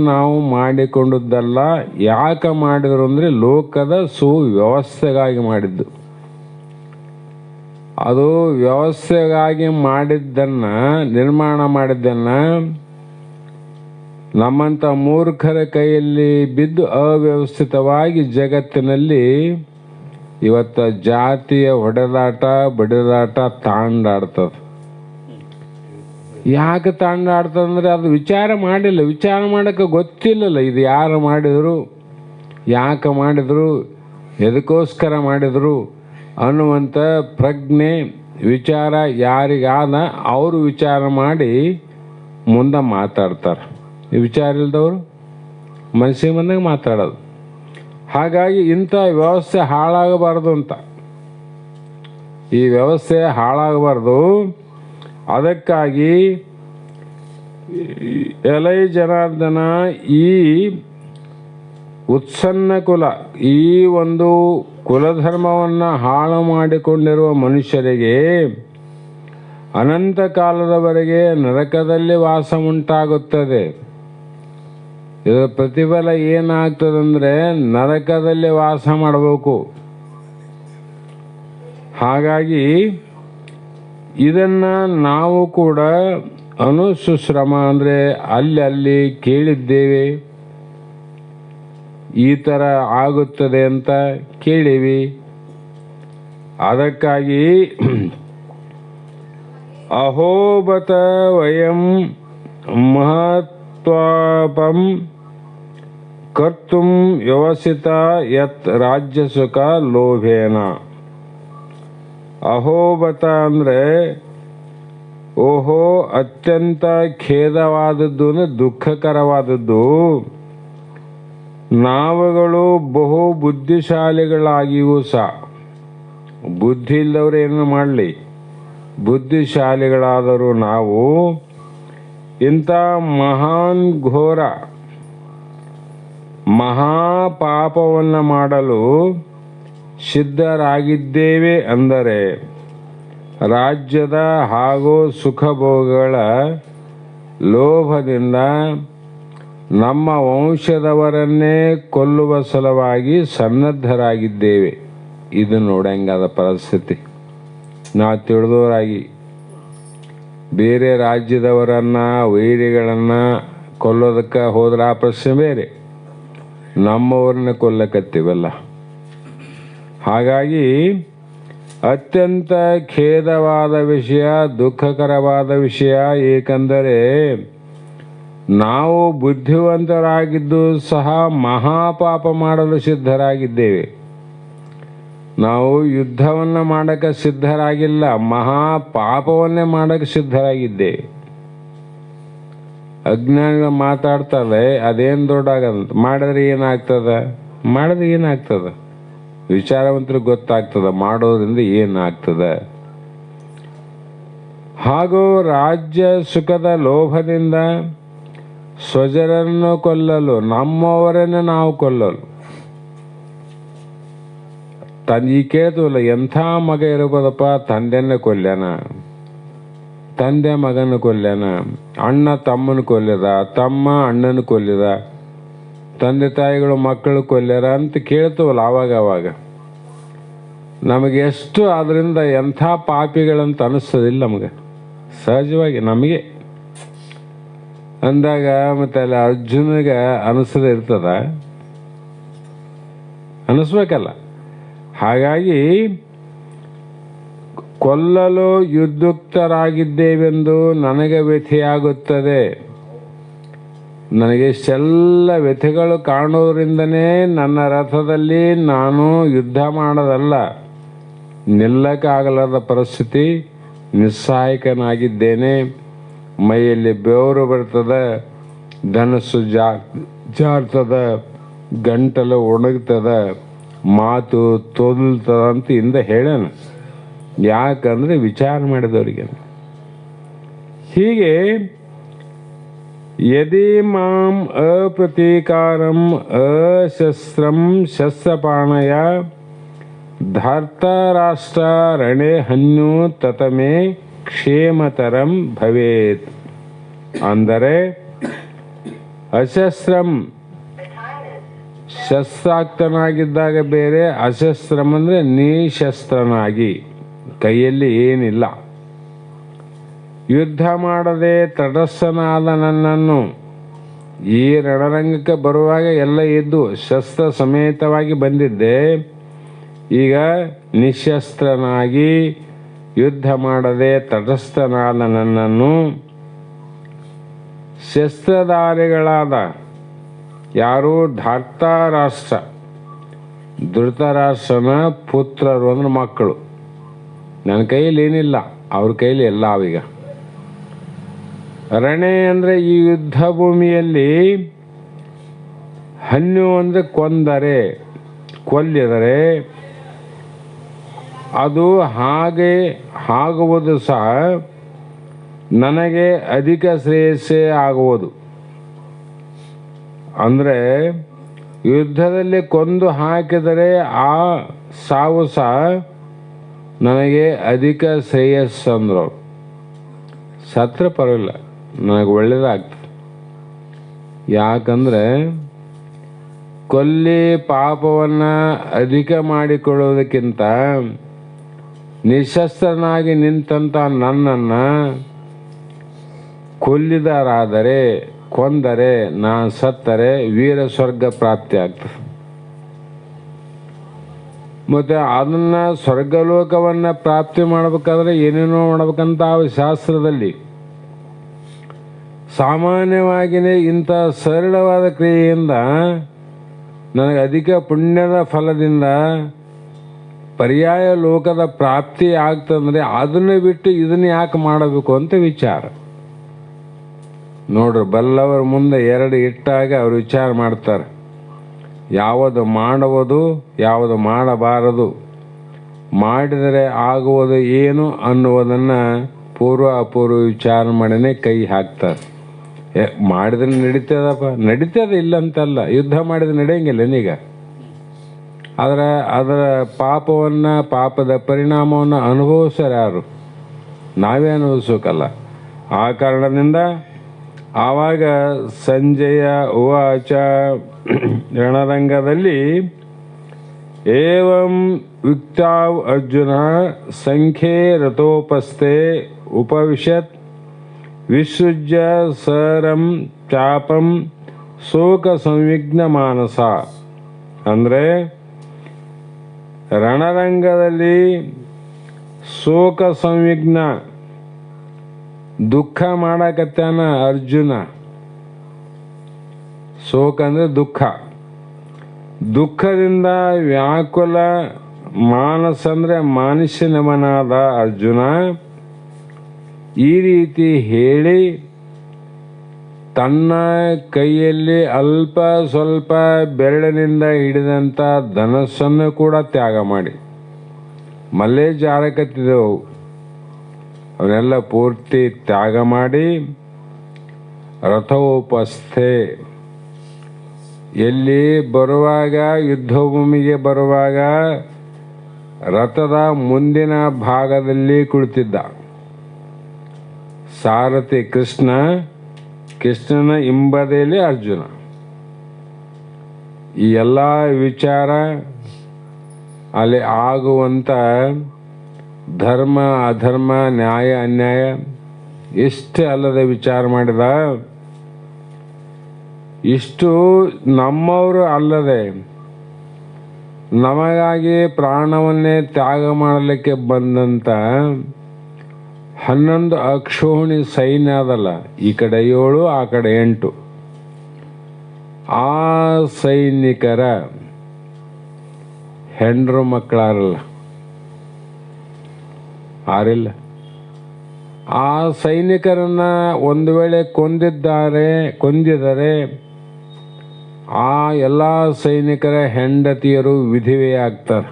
ನಾವು ಮಾಡಿಕೊಂಡದ್ದಲ್ಲ. ಯಾಕೆ ಮಾಡಿದ್ರು ಅಂದರೆ ಲೋಕದ ಸುವ್ಯವಸ್ಥೆಗಾಗಿ ಮಾಡಿದ್ದು. ಅದು ವ್ಯವಸ್ಥೆಗಾಗಿ ಮಾಡಿದ್ದನ್ನು, ನಿರ್ಮಾಣ ಮಾಡಿದ್ದನ್ನು ನಮ್ಮಂಥ ಮೂರ್ಖರ ಕೈಯಲ್ಲಿ ಬಿದ್ದು ಅವ್ಯವಸ್ಥಿತವಾಗಿ ಜಗತ್ತಿನಲ್ಲಿ ಇವತ್ತು ಜಾತಿಯ ಹೊಡೆದಾಟ ಬಡಿದಾಟ ತಾಂಡಾಡ್ತದೆ. ಯಾಕೆ ತಾಂಡಾಡ್ತದಂದರೆ ಅದು ವಿಚಾರ ಮಾಡಿಲ್ಲ, ವಿಚಾರ ಮಾಡೋಕ್ಕೆ ಗೊತ್ತಿಲ್ಲಲ್ಲ ಇದು ಯಾರು ಮಾಡಿದರು, ಯಾಕೆ ಮಾಡಿದರು, ಎದಕ್ಕೋಸ್ಕರ ಮಾಡಿದರು ಅನ್ನುವಂಥ ಪ್ರಜ್ಞೆ ವಿಚಾರ ಯಾರಿಗಾದ ಅವರು ವಿಚಾರ ಮಾಡಿ ಮುಂದೆ ಮಾತಾಡ್ತಾರೆ. ಈ ವಿಚಾರ ಇಲ್ದವರು ಮನಸ್ಸಿಗೆ ಬಂದಾಗ ಮಾತಾಡೋದು. ಹಾಗಾಗಿ ಇಂಥ ವ್ಯವಸ್ಥೆ ಹಾಳಾಗಬಾರ್ದು ಅಂತ, ಈ ವ್ಯವಸ್ಥೆ ಹಾಳಾಗಬಾರ್ದು. ಅದಕ್ಕಾಗಿ ಎಲೈ ಜನಾರ್ದನ, ಈ ಉತ್ಸನ್ನ ಕುಲ, ಈ ಒಂದು ಕುಲಧರ್ಮವನ್ನು ಹಾಳು ಮಾಡಿಕೊಂಡಿರುವ ಮನುಷ್ಯರಿಗೆ ಅನಂತ ಕಾಲದವರೆಗೆ ನರಕದಲ್ಲಿ ವಾಸ ಉಂಟಾಗುತ್ತದೆ. ಇದರ ಪ್ರತಿಫಲ ಏನಾಗ್ತದಂದ್ರೆ ನರಕದಲ್ಲಿ ವಾಸ ಮಾಡಬೇಕು. ಹಾಗಾಗಿ ಇದನ್ನು ನಾವು ಕೂಡ ಅನುಸುಶ್ರಮ ಅಂದರೆ ಅಲ್ಲಿ ಕೇಳಿದ್ದೇವೆ, ಈ ಥರ ಆಗುತ್ತದೆ ಅಂತ ಕೇಳಿವಿ. ಅದಕ್ಕಾಗಿ ಅಹೋಬತ ವಯಂ ಮಹತ್ವಾಪಂ ಕರ್ತುಂ ವ್ಯವಸಿತ ಯತ್ ರಾಜ್ಯ ಸುಖ ಲೋಭೇನ. ಅಹೋಬತ ಅಂದರೆ ಓಹೋ, ಅತ್ಯಂತ ಖೇದವಾದದ್ದು ಅಂದರೆ ದುಃಖಕರವಾದದ್ದು. ನಾವುಗಳು ಬಹು ಬುದ್ಧಿಶಾಲಿಗಳಾಗಿಯೂ ಸಹ, ಬುದ್ಧಿ ಇಲ್ಲದವರು ಏನು ಮಾಡಲಿ, ಬುದ್ಧಿಶಾಲಿಗಳಾದರೂ ನಾವು ಇಂಥ ಮಹಾನ್ ಘೋರ ಮಹಾಪಾಪವನ್ನು ಮಾಡಲು ಸಿದ್ಧರಾಗಿದ್ದೇವೆ. ಅಂದರೆ ರಾಜ್ಯದ ಹಾಗೂ ಸುಖಭೋಗಗಳ ಲೋಭದಿಂದ ನಮ್ಮ ವಂಶದವರನ್ನೇ ಕೊಲ್ಲುವ ಸಲುವಾಗಿ ಸನ್ನದ್ಧರಾಗಿದ್ದೇವೆ. ಇದು ನೋಡಂಗಾದ ಪರಿಸ್ಥಿತಿ. ನಾವು ತಿಳಿದವರಾಗಿ ಬೇರೆ ರಾಜ್ಯದವರನ್ನು, ವೈರಿಗಳನ್ನು ಕೊಲ್ಲೋದಕ್ಕೆ ಹೋದ್ರೆ ಆ ಪ್ರಶ್ನೆ ಬೇರೆ, ನಮ್ಮವ್ರನ್ನ ಕೊಲ್ಲಕತ್ತೀವಲ್ಲ. ಹಾಗಾಗಿ ಅತ್ಯಂತ ಖೇದವಾದ ವಿಷಯ, ದುಃಖಕರವಾದ ವಿಷಯ. ಏಕೆಂದರೆ ನಾವು ಬುದ್ಧಿವಂತರಾಗಿದ್ದು ಸಹ ಮಹಾಪಾಪ ಮಾಡಲು ಸಿದ್ಧರಾಗಿದ್ದೇವೆ. ನಾವು ಯುದ್ಧವನ್ನು ಮಾಡೋಕ್ಕೆ ಸಿದ್ಧರಾಗಿಲ್ಲ, ಮಹಾಪಾಪವನ್ನೇ ಮಾಡೋಕ್ಕೆ ಸಿದ್ಧರಾಗಿದ್ದೇವೆ. ಅಜ್ಞಾನಿಗಳು ಮಾತಾಡ್ತಾರೆ ಅದೇನು ದೊಡ್ಡಾಗಂತ, ಮಾಡಿದ್ರೆ ಏನಾಗ್ತದೆ? ವಿಚಾರವಂತರಿಗೆ ಗೊತ್ತಾಗ್ತದೆ ಮಾಡೋದ್ರಿಂದ ಏನಾಗ್ತದೆ. ಹಾಗೂ ರಾಜ್ಯ ಸುಖದ ಲೋಭದಿಂದ ಸ್ವಜರನ್ನು ಕೊಲ್ಲಲು, ನಮ್ಮವರನ್ನು ನಾವು ಕೊಲ್ಲಲು. ಈ ಕೇಳ್ತೀವಲ್ಲ, ಎಂಥ ಮಗ ಇರ್ಬೋದಪ್ಪ, ತಂದೆನ ಕೊಲ್ಯಾನ, ತಂದೆ ಮಗನ ಕೊಲ್ಯಾನ, ಅಣ್ಣ ತಮ್ಮನ ಕೊಲ್ಯದ, ತಮ್ಮ ಅಣ್ಣನ ಕೊಲ್ಯದ, ತಂದೆ ತಾಯಿಗಳು ಮಕ್ಕಳು ಕೊಲ್ಯಾರ ಅಂತ ಕೇಳ್ತೀವಲ್ಲ. ಆವಾಗ ನಮಗೆ ಎಷ್ಟು ಅದರಿಂದ ಎಂಥ ಪಾಪಿಗಳಂತ ಅನಿಸ್ತದಿಲ್ಲ ನಮಗೆ, ಸಹಜವಾಗಿ ನಮಗೆ ಅಂದಾಗ. ಮತ್ತೆ ಅಲ್ಲಿ ಅರ್ಜುನಿಗೆ ಅನಿಸದೇ ಇರ್ತದ, ಅನಿಸ್ಬೇಕಲ್ಲ. ಹಾಗಾಗಿ ಕೊಲ್ಲಲು ಯುದ್ಧುಕ್ತರಾಗಿದ್ದೇವೆಂದು ನನಗೆ ವ್ಯಥೆಯಾಗುತ್ತದೆ. ನನಗೆ ಇಷ್ಟೆಲ್ಲ ವ್ಯಥೆಗಳು ಕಾಣೋದ್ರಿಂದನೇ ನನ್ನ ರಥದಲ್ಲಿ ನಾನು ಯುದ್ಧ ಮಾಡೋದಲ್ಲ, ನಿಲ್ಲಕ್ಕಾಗಲಾದ ಪರಿಸ್ಥಿತಿ, ನಿಸ್ಸಹಾಯಕನಾಗಿದ್ದೇನೆ. ಮೈಯಲ್ಲಿ ಬೆವರು ಬರ್ತದೆ, ಧನಸ್ಸು ಜಾರ್ತದ, ಗಂಟಲು ಒಣಗ್ತದ, ಮಾತು ತೊದಲ್ತದ ಅಂತ ಹಿಂದೆ ಹೇಳೋಣ. ಯಾಕಂದರೆ ವಿಚಾರ ಮಾಡಿದವರಿಗೆ. ಹೀಗೆ ಯದಿ ಮಾಂ ಅಪ್ರತೀಕಾರಂ ಅಶಸ್ತ್ರಂ ಶಸ್ತ್ರಪಾಣಯ ಧಾರ್ತರಾಷ್ಟ್ರ ರಣೆ ಹನ್ಯು ತತಮೇ ಕ್ಷೇಮತರಂ ಭವೇತ್. ಅಂದರೆ ಅಶಸ್ತ್ರಂ ಶಸ್ತ್ರಾಕ್ತನಾಗಿದ್ದಾಗ ಬೇರೆ, ಅಶಸ್ತ್ರಂ ಅಂದರೆ ನಿಶಸ್ತ್ರನಾಗಿ, ಕೈಯಲ್ಲಿ ಏನಿಲ್ಲ, ಯುದ್ಧ ಮಾಡದೆ ತಟಸ್ಥನಾದ ನನ್ನನ್ನು ಈ ರಣರಂಗಕ್ಕೆ ಬರುವಾಗ ಎಲ್ಲ ಇದ್ದು ಶಸ್ತ್ರ ಸಮೇತವಾಗಿ ಬಂದಿದ್ದೆ. ಈಗ ನಿಶಸ್ತ್ರನಾಗಿ ಯುದ್ಧ ಮಾಡದೆ ತಟಸ್ಥನಾದ ನನ್ನನ್ನು ಶಸ್ತ್ರಧಾರಿಗಳಾದ ಯಾರು ಧಾರ್ತರಾಷ್ಟ್ರ, ಧೃತರಾಷ್ಟ್ರನ ಪುತ್ರರು ಅಂದ್ರೆ ಮಕ್ಕಳು, ನನ್ನ ಕೈಯಲ್ಲಿ ಏನಿಲ್ಲ, ಅವ್ರ ಕೈಲಿ ಎಲ್ಲ ಅವೀಗ. ರಣೆ ಅಂದರೆ ಈ ಯುದ್ಧ ಭೂಮಿಯಲ್ಲಿ, ಹನ್ಯು ಅಂದರೆ ಕೊಂದರೆ, ಕೊಲ್ಲಿದರೆ, ಅದು ಹಾಗೆ ಆಗುವುದು ಸಹ ನನಗೆ ಅಧಿಕ ಶ್ರೇಯಸ್ಸೇ ಆಗುವುದು. ಅಂದರೆ ಯುದ್ಧದಲ್ಲಿ ಕೊಂದು ಹಾಕಿದರೆ ಆ ಸಾವು ಸಹ ನನಗೆ ಅಧಿಕ ಶ್ರೇಯಸ್ಸು ಅಂದರು. ಸತ್ರ ಪರವಾಗಿಲ್ಲ, ನನಗೆ ಒಳ್ಳೆಯದಾಗ್ತದೆ. ಯಾಕಂದರೆ ಕೊಲ್ಲಿ ಪಾಪವನ್ನು ಅಧಿಕ ಮಾಡಿಕೊಳ್ಳೋದಕ್ಕಿಂತ ನಿಶಸ್ತ್ರನಾಗಿ ನಿಂತಂಥ ನನ್ನನ್ನು ಕೊಲ್ಲಿದರಾದರೆ, ಕೊಂದರೆ, ನಾನು ಸತ್ತರೆ ವೀರ ಸ್ವರ್ಗ ಪ್ರಾಪ್ತಿ ಆಗ್ತದೆ. ಮತ್ತು ಅದನ್ನು ಸ್ವರ್ಗಲೋಕವನ್ನು ಪ್ರಾಪ್ತಿ ಮಾಡಬೇಕಾದ್ರೆ ಏನೇನೋ ಮಾಡ್ಬೇಕಂತ ಶಾಸ್ತ್ರದಲ್ಲಿ ಸಾಮಾನ್ಯವಾಗಿಯೇ ಇಂಥ ಸರಳವಾದ ಕ್ರಿಯೆಯಿಂದ ನನಗೆ ಅಧಿಕ ಪುಣ್ಯದ ಫಲದಿಂದ ಪರ್ಯಾಯ ಲೋಕದ ಪ್ರಾಪ್ತಿ ಆಗ್ತಂದ್ರೆ ಅದನ್ನು ಬಿಟ್ಟು ಇದನ್ನು ಯಾಕೆ ಮಾಡಬೇಕು ಅಂತ ವಿಚಾರ. ನೋಡ್ರಿ, ಬಲ್ಲವರ ಮುಂದೆ ಎರಡು ಇಟ್ಟಾಗ ಅವರು ವಿಚಾರ ಮಾಡ್ತಾರೆ, ಯಾವುದು ಮಾಡುವುದು, ಯಾವುದು ಮಾಡಬಾರದು, ಮಾಡಿದರೆ ಆಗುವುದು ಏನು ಅನ್ನುವುದನ್ನು ಪೂರ್ವ ಅಪೂರ್ವ ವಿಚಾರ ಮಾಡಿನೇ ಕೈ ಹಾಕ್ತಾರೆ. ಮಾಡಿದ್ರೆ ನಡೀತದಪ್ಪ, ನಡೀತದ ಇಲ್ಲ ಅಂತಲ್ಲ, ಯುದ್ಧ ಮಾಡಿದ್ರೆ ನಡೆಯಂಗಿಲ್ಲ ನೀಗ. ಅದರ ಪಾಪವನ್ನು, ಪಾಪದ ಪರಿಣಾಮವನ್ನು ಅನುಭವಿಸ್ತಾರೆ ಯಾರು? ನಾವೇ ಅನುಭವಿಸೋಕಲ್ಲ. ಆ ಕಾರಣದಿಂದ ಆವಾಗ ಸಂಜಯ ಉವಾಚ ರಣರಂಗದಲ್ಲಿ ಏವಂ ಯುಕ್ತಾವ್ ಅರ್ಜುನ ಸಂಖ್ಯೆ ರಥೋಪಸ್ಥೆ ಉಪವಿಶತ್ ವಿಸೃಜ್ಯ ಸರಂ ಚಾಪಂ ಶೋಕ ಸಂವಿಘ್ನ ಮಾನಸ. ಅಂದರೆ ರಣರಂಗದಲ್ಲಿ ಶೋಕ ಸಂವಿಘ್ನ, ದುಃಖ ಮಾಡಕತ್ತಾನ ಅರ್ಜುನ. ಶೋಕ ಅಂದರೆ ದುಃಖ, ದುಃಖದಿಂದ ವ್ಯಾಕುಲ ಮಾನಸ ಅಂದರೆ ಮಾನುಷ್ಯನವನಾದ ಅರ್ಜುನ ಈ ರೀತಿ ಹೇಳಿ ತನ್ನ ಕೈಯಲ್ಲಿ ಅಲ್ಪ ಸ್ವಲ್ಪ ಬೆರಳಿನಿಂದ ಹಿಡಿದಂಥ ಧನಸ್ಸನ್ನು ಕೂಡ ತ್ಯಾಗ ಮಾಡಿ, ಮಲ್ಲೆ ಜಾರಕತ್ತಿದ್ದವು ಅವನ್ನೆಲ್ಲ ಪೂರ್ತಿ ತ್ಯಾಗ ಮಾಡಿ ರಥೋಪಸ್ಥೆ, ಎಲ್ಲಿ ಬರುವಾಗ ಯುದ್ಧ ಭೂಮಿಗೆ ಬರುವಾಗ ರಥದ ಮುಂದಿನ ಭಾಗದಲ್ಲಿ ಕುಳಿತಿದ್ದ ಸಾರಥಿ ಕೃಷ್ಣ, ಕೃಷ್ಣನ ಹಿಂಬದಿಯಲ್ಲಿ ಅರ್ಜುನ. ಈ ಎಲ್ಲ ವಿಚಾರ ಅಲ್ಲಿ ಆಗುವಂಥ ಧರ್ಮ ಅಧರ್ಮ ನ್ಯಾಯ ಅನ್ಯಾಯ ಇಷ್ಟೇ ಅಲ್ಲದೆ ವಿಚಾರ ಮಾಡಿದ. ಇಷ್ಟು ನಮ್ಮವರು ಅಲ್ಲದೆ ನಮಗಾಗಿ ಪ್ರಾಣವನ್ನೇ ತ್ಯಾಗ ಮಾಡಲಿಕ್ಕೆ ಬಂದಂಥ 11 ಅಕ್ಷೋಹಿಣಿ ಸೈನ್ಯ ಅದಲ್ಲ, ಈ ಕಡೆ 7 ಆ ಕಡೆ 8, ಆ ಸೈನಿಕರ ಹೆಂಡ್ರು ಮಕ್ಕಳಾರಲ್ಲ, ಆರಿಲ್ಲ. ಆ ಸೈನಿಕರನ್ನ ಒಂದು ವೇಳೆ ಕೊಂದಿದರೆ ಆ ಎಲ್ಲ ಸೈನಿಕರ ಹೆಂಡತಿಯರು ವಿಧವೆಯಾಗ್ತಾರೆ.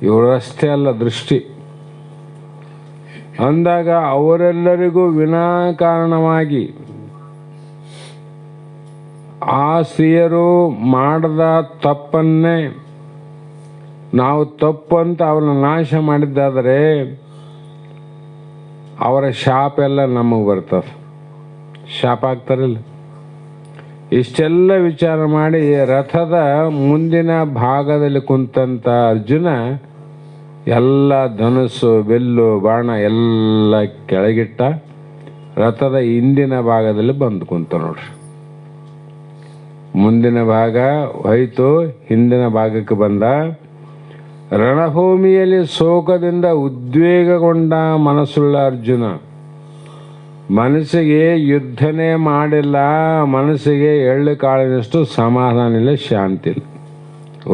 ಇವರಷ್ಟೇ ಅಲ್ಲ, ದೃಷ್ಟಿ ಅಂದಾಗ ಅವರೆಲ್ಲರಿಗೂ ವಿನಾಕಾರಣವಾಗಿ ಆ ಸ್ತ್ರೀಯರು ಮಾಡದ ತಪ್ಪನ್ನೇ ನಾವು ತಪ್ಪು ಅಂತ ಅವ್ರನ್ನ ನಾಶ ಮಾಡಿದ್ದಾದರೆ ಅವರ ಶಾಪ ಎಲ್ಲ ನಮಗೆ ಬರ್ತದೆ. ಶಾಪ ಆಗ್ತಾರಿಲ್ಲ. ಇಷ್ಟೆಲ್ಲ ವಿಚಾರ ಮಾಡಿ ರಥದ ಮುಂದಿನ ಭಾಗದಲ್ಲಿ ಕುಂತಂಥ ಅರ್ಜುನ ಎಲ್ಲ ಧನುಸ್ಸು ಬಿಲ್ಲು ಬಾಣ ಎಲ್ಲ ಕೆಳಗಿಟ್ಟ. ರಥದ ಹಿಂದಿನ ಭಾಗದಲ್ಲಿ ಬಂದು ಕುಂತ ನೋಡ್ರಿ. ಮುಂದಿನ ಭಾಗ ಹೋಯ್ತು, ಹಿಂದಿನ ಭಾಗಕ್ಕೆ ಬಂದ. ರಣಭೂಮಿಯಲ್ಲಿ ಶೋಕದಿಂದ ಉದ್ವೇಗಗೊಂಡ ಮನಸ್ಸುಳ್ಳ ಅರ್ಜುನ ಮನಸ್ಸಿಗೆ ಯುದ್ಧನೇ ಮಾಡಿಲ್ಲ, ಮನಸ್ಸಿಗೆ ಎಳ್ಳು ಕಾಳಿನಷ್ಟು ಸಮಾಧಾನ ಇಲ್ಲ, ಶಾಂತಿ ಇಲ್ಲ,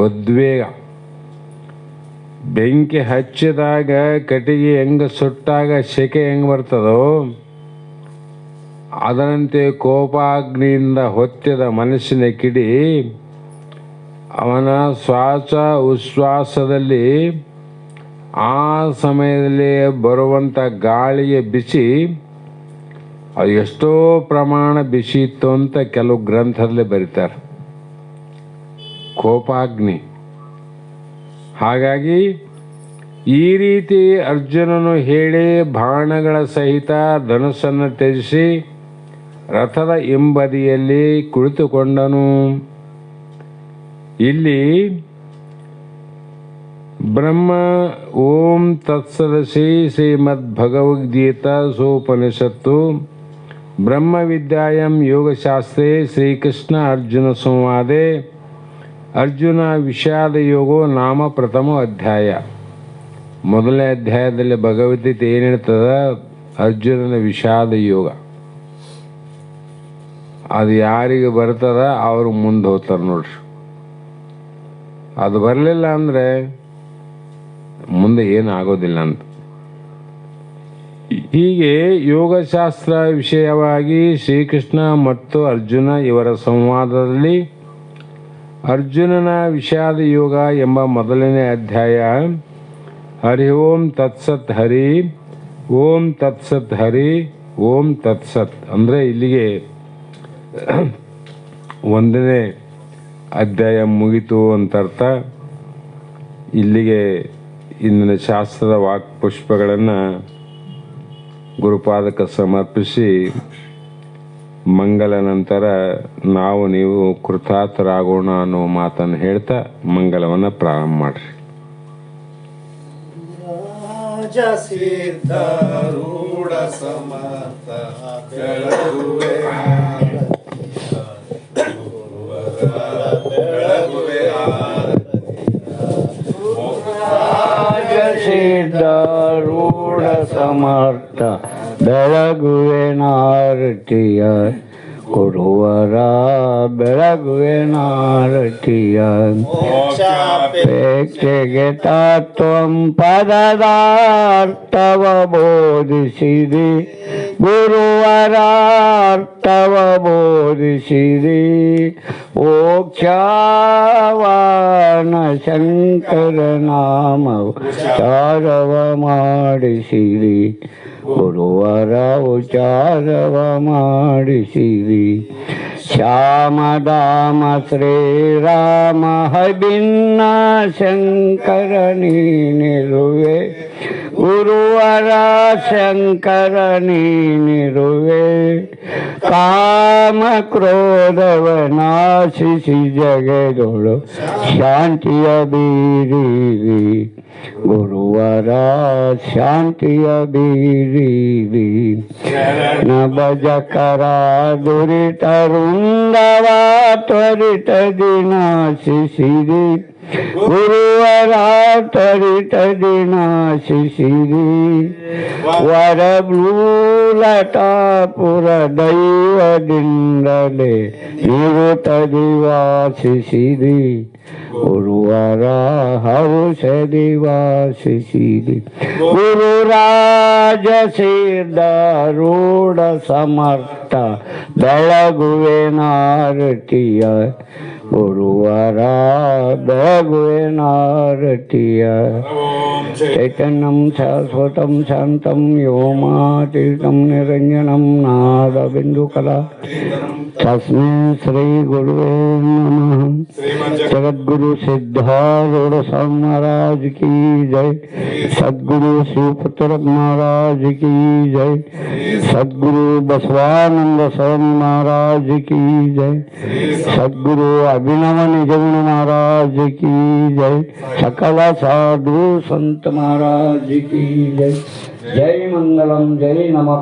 ಉದ್ವೇಗ. ಬೆಂಕಿ ಹಚ್ಚಿದಾಗ ಕಟ್ಟಿಗೆ ಹೆಂಗೆ ಸುಟ್ಟಾಗ ಸೆಕೆ ಹೆಂಗೆ ಬರ್ತದೋ ಅದರಂತೆ ಕೋಪಾಗ್ನಿಯಿಂದ ಹೊತ್ತಿದ ಮನಸ್ಸಿನ ಕಿಡಿ ಅವನ ಶ್ವಾಸ ಉಚ್ಛ್ವಾಸದಲ್ಲಿ ಆ ಸಮಯದಲ್ಲಿ ಬರುವಂಥ ಗಾಳಿಯ ಬಿಸಿ ಅದು ಎಷ್ಟೋ ಪ್ರಮಾಣ ಬಿಸಿ ಇತ್ತು ಅಂತ ಕೆಲವು ಗ್ರಂಥದಲ್ಲಿ ಬರೀತಾರೆ. ಕೋಪಾಗ್ನಿ. ಹಾಗಾಗಿ ಈ ರೀತಿ ಅರ್ಜುನನು ಹೇಳಿ ಬಾಣಗಳ ಸಹಿತ ಧನುಸ್ಸನ್ನು ತ್ಯಜಿಸಿ ರಥದ ಹಿಂಬದಿಯಲ್ಲಿ ಕುಳಿತುಕೊಂಡನು. ಇಲ್ಲಿ ಬ್ರಹ್ಮ ಓಂ ತತ್ಸದಸಿ ಶ್ರೀಮದ್ ಭಗವದ್ಗೀತಾ ಸೋಪನಿಷತ್ತು ಬ್ರಹ್ಮವಿದ್ಯಾಯಂ ಯೋಗಶಾಸ್ತ್ರೇ ಶ್ರೀಕೃಷ್ಣ ಅರ್ಜುನ ಸಂವಾದೆ ಅರ್ಜುನ ವಿಷಾದ ಯೋಗೋ ನಾಮ ಪ್ರಥಮ ಅಧ್ಯಾಯ. ಮೊದಲನೇ ಅಧ್ಯಾಯದಲ್ಲಿ ಭಗವದ್ಗೀತೆ ಏನು ಹೇಳ್ತದ? ಅರ್ಜುನನ ವಿಷಾದ ಯೋಗ. ಅದು ಯಾರಿಗೆ ಬರ್ತದ ಅವರು ಮುಂದೆ ಹೋಗ್ತಾರೆ ನೋಡ್ರಿ. ಅದು ಬರಲಿಲ್ಲ ಅಂದರೆ ಮುಂದೆ ಏನು ಆಗೋದಿಲ್ಲ ಅಂತ. ಹೀಗೆ ಯೋಗಶಾಸ್ತ್ರ ವಿಷಯವಾಗಿ ಶ್ರೀಕೃಷ್ಣ ಮತ್ತು ಅರ್ಜುನ ಇವರ ಸಂವಾದದಲ್ಲಿ ಅರ್ಜುನನ ವಿಷಾದ ಯೋಗ ಎಂಬ ಮೊದಲನೇ ಅಧ್ಯಾಯ ಹರಿ ಓಂ ತತ್ಸತ್ ಹರಿ ಓಂ ತತ್ಸತ್ ಹರಿ ಓಂ ತತ್ಸತ್ ಅಂದರೆ ಇಲ್ಲಿಗೆ ಒಂದನೇ ಅಧ್ಯಾಯ ಮುಗಿತು ಅಂತ ಅರ್ಥ. ಇಲ್ಲಿಗೆ ಇಂದಿನ ಶಾಸ್ತ್ರದ ವಾಕ್ಪುಷ್ಪಗಳನ್ನು ಗುರುಪಾದಕ್ಕೆ ಸಮರ್ಪಿಸಿ ಮಂಗಲ ನಂತರ ನಾವು ನೀವು ಕೃತಾರ್ಥರಾಗೋಣ ಅನ್ನೋ ಮಾತನ್ನು ಹೇಳ್ತಾ ಮಂಗಲವನ್ನು ಪ್ರಾರಂಭ ಮಾಡ್ರಿ. ಸಿದ್ಧಾರೂಢ ಸಮರ್ಥ ಬೆಳಗುವೆ ಸಿದ್ಧಾರೂಢ ಸಮರ್ಥ ಬೆಳಗುವೆ ನಾರತಿಯ ಕೊಡುವರ ಬೆಳಗುವೆ ನಾರತಿಯ ಪ್ರೇಕ್ಷೆಗೆ ತತ್ವಂ ಪದದಾರ್ಥವ ಬೋಧಿಸಿದಿ ಗುರುವರ ಅರ್ಥವ ಬೋಧಿಸಿದಿ ಓಕ್ಷಾವಾನ ಶಂಕರ ನಾಮವು ಚಾರವ ಮಾಡಿಸಿರಿ ಗುರುವರ ಉಚಾರವ ಮಾಡಿಸಿರಿ ಶ್ಯಾಮ ಧಾಮ ಶ್ರೀರಾಮ ಹಬಿನ್ನ ಶಂಕರ ನೀನಿರುವೆ ಗುರುವರ ಶಂಕರ ನೀನಿರುವೆ ಕಾಮ ಕ್ರೋಧವ ನಾಶಿಸಿ ಜಗದೊಳು ಶಾಂತಿಯ ಬೀರಿರಿ ಗುರುವರ ಶಾಂತಿಯ ಬೀರಿರಿ ನ ಭಜಕರ ದುರಿತ ವೃಂದವ ತ್ವರಿತದಿ ನಾಶಿಸಿರಿ ಗುರುವರ ತ್ವರಿತದಿ ನಾಶಿಸಿರಿ ವರ ಲತಾಪುರ ದೈವದಿಂದಲೇ ನಿವೃತ್ತದಿ ವಾಸಿಸಿರಿ ಗುರುವರ ಹರುಷದಿ ವಾಸಿಸಿರಿ ಗುರುರಾಜ ಸಿದ್ಧಾರೂಢ ಸಮರ್ಥ ಬೆಳಗುವೆ ನಾರತಿಯ ಗುರುವರ ಬೆಳಗುವೆ ನಾರತಿಯ ಚೈತನ್ಯಂ ಶಾಶ್ವತಂ ಶಾಂತಂ ವ್ಯೋಮಾತೀತಂ ನಿರಂಜನಂ ನಾದಬಿಂದುಕಲಾ ತಸ್ಮೈ ಶ್ರೀ ಗುರುವೇ ನಮಃ जगद्गुरु सिद्धारूढ़ स्वामी महाराज की जय सद्गुरु शिवपुत्र महाराज की जय सद्गुरु बसवानंद स्वामी महाराज की जय सद्गुरु अभिनव निजगुण महाराज की जय सकल साधु संत महाराज की जय जय मंगलम जय नमः।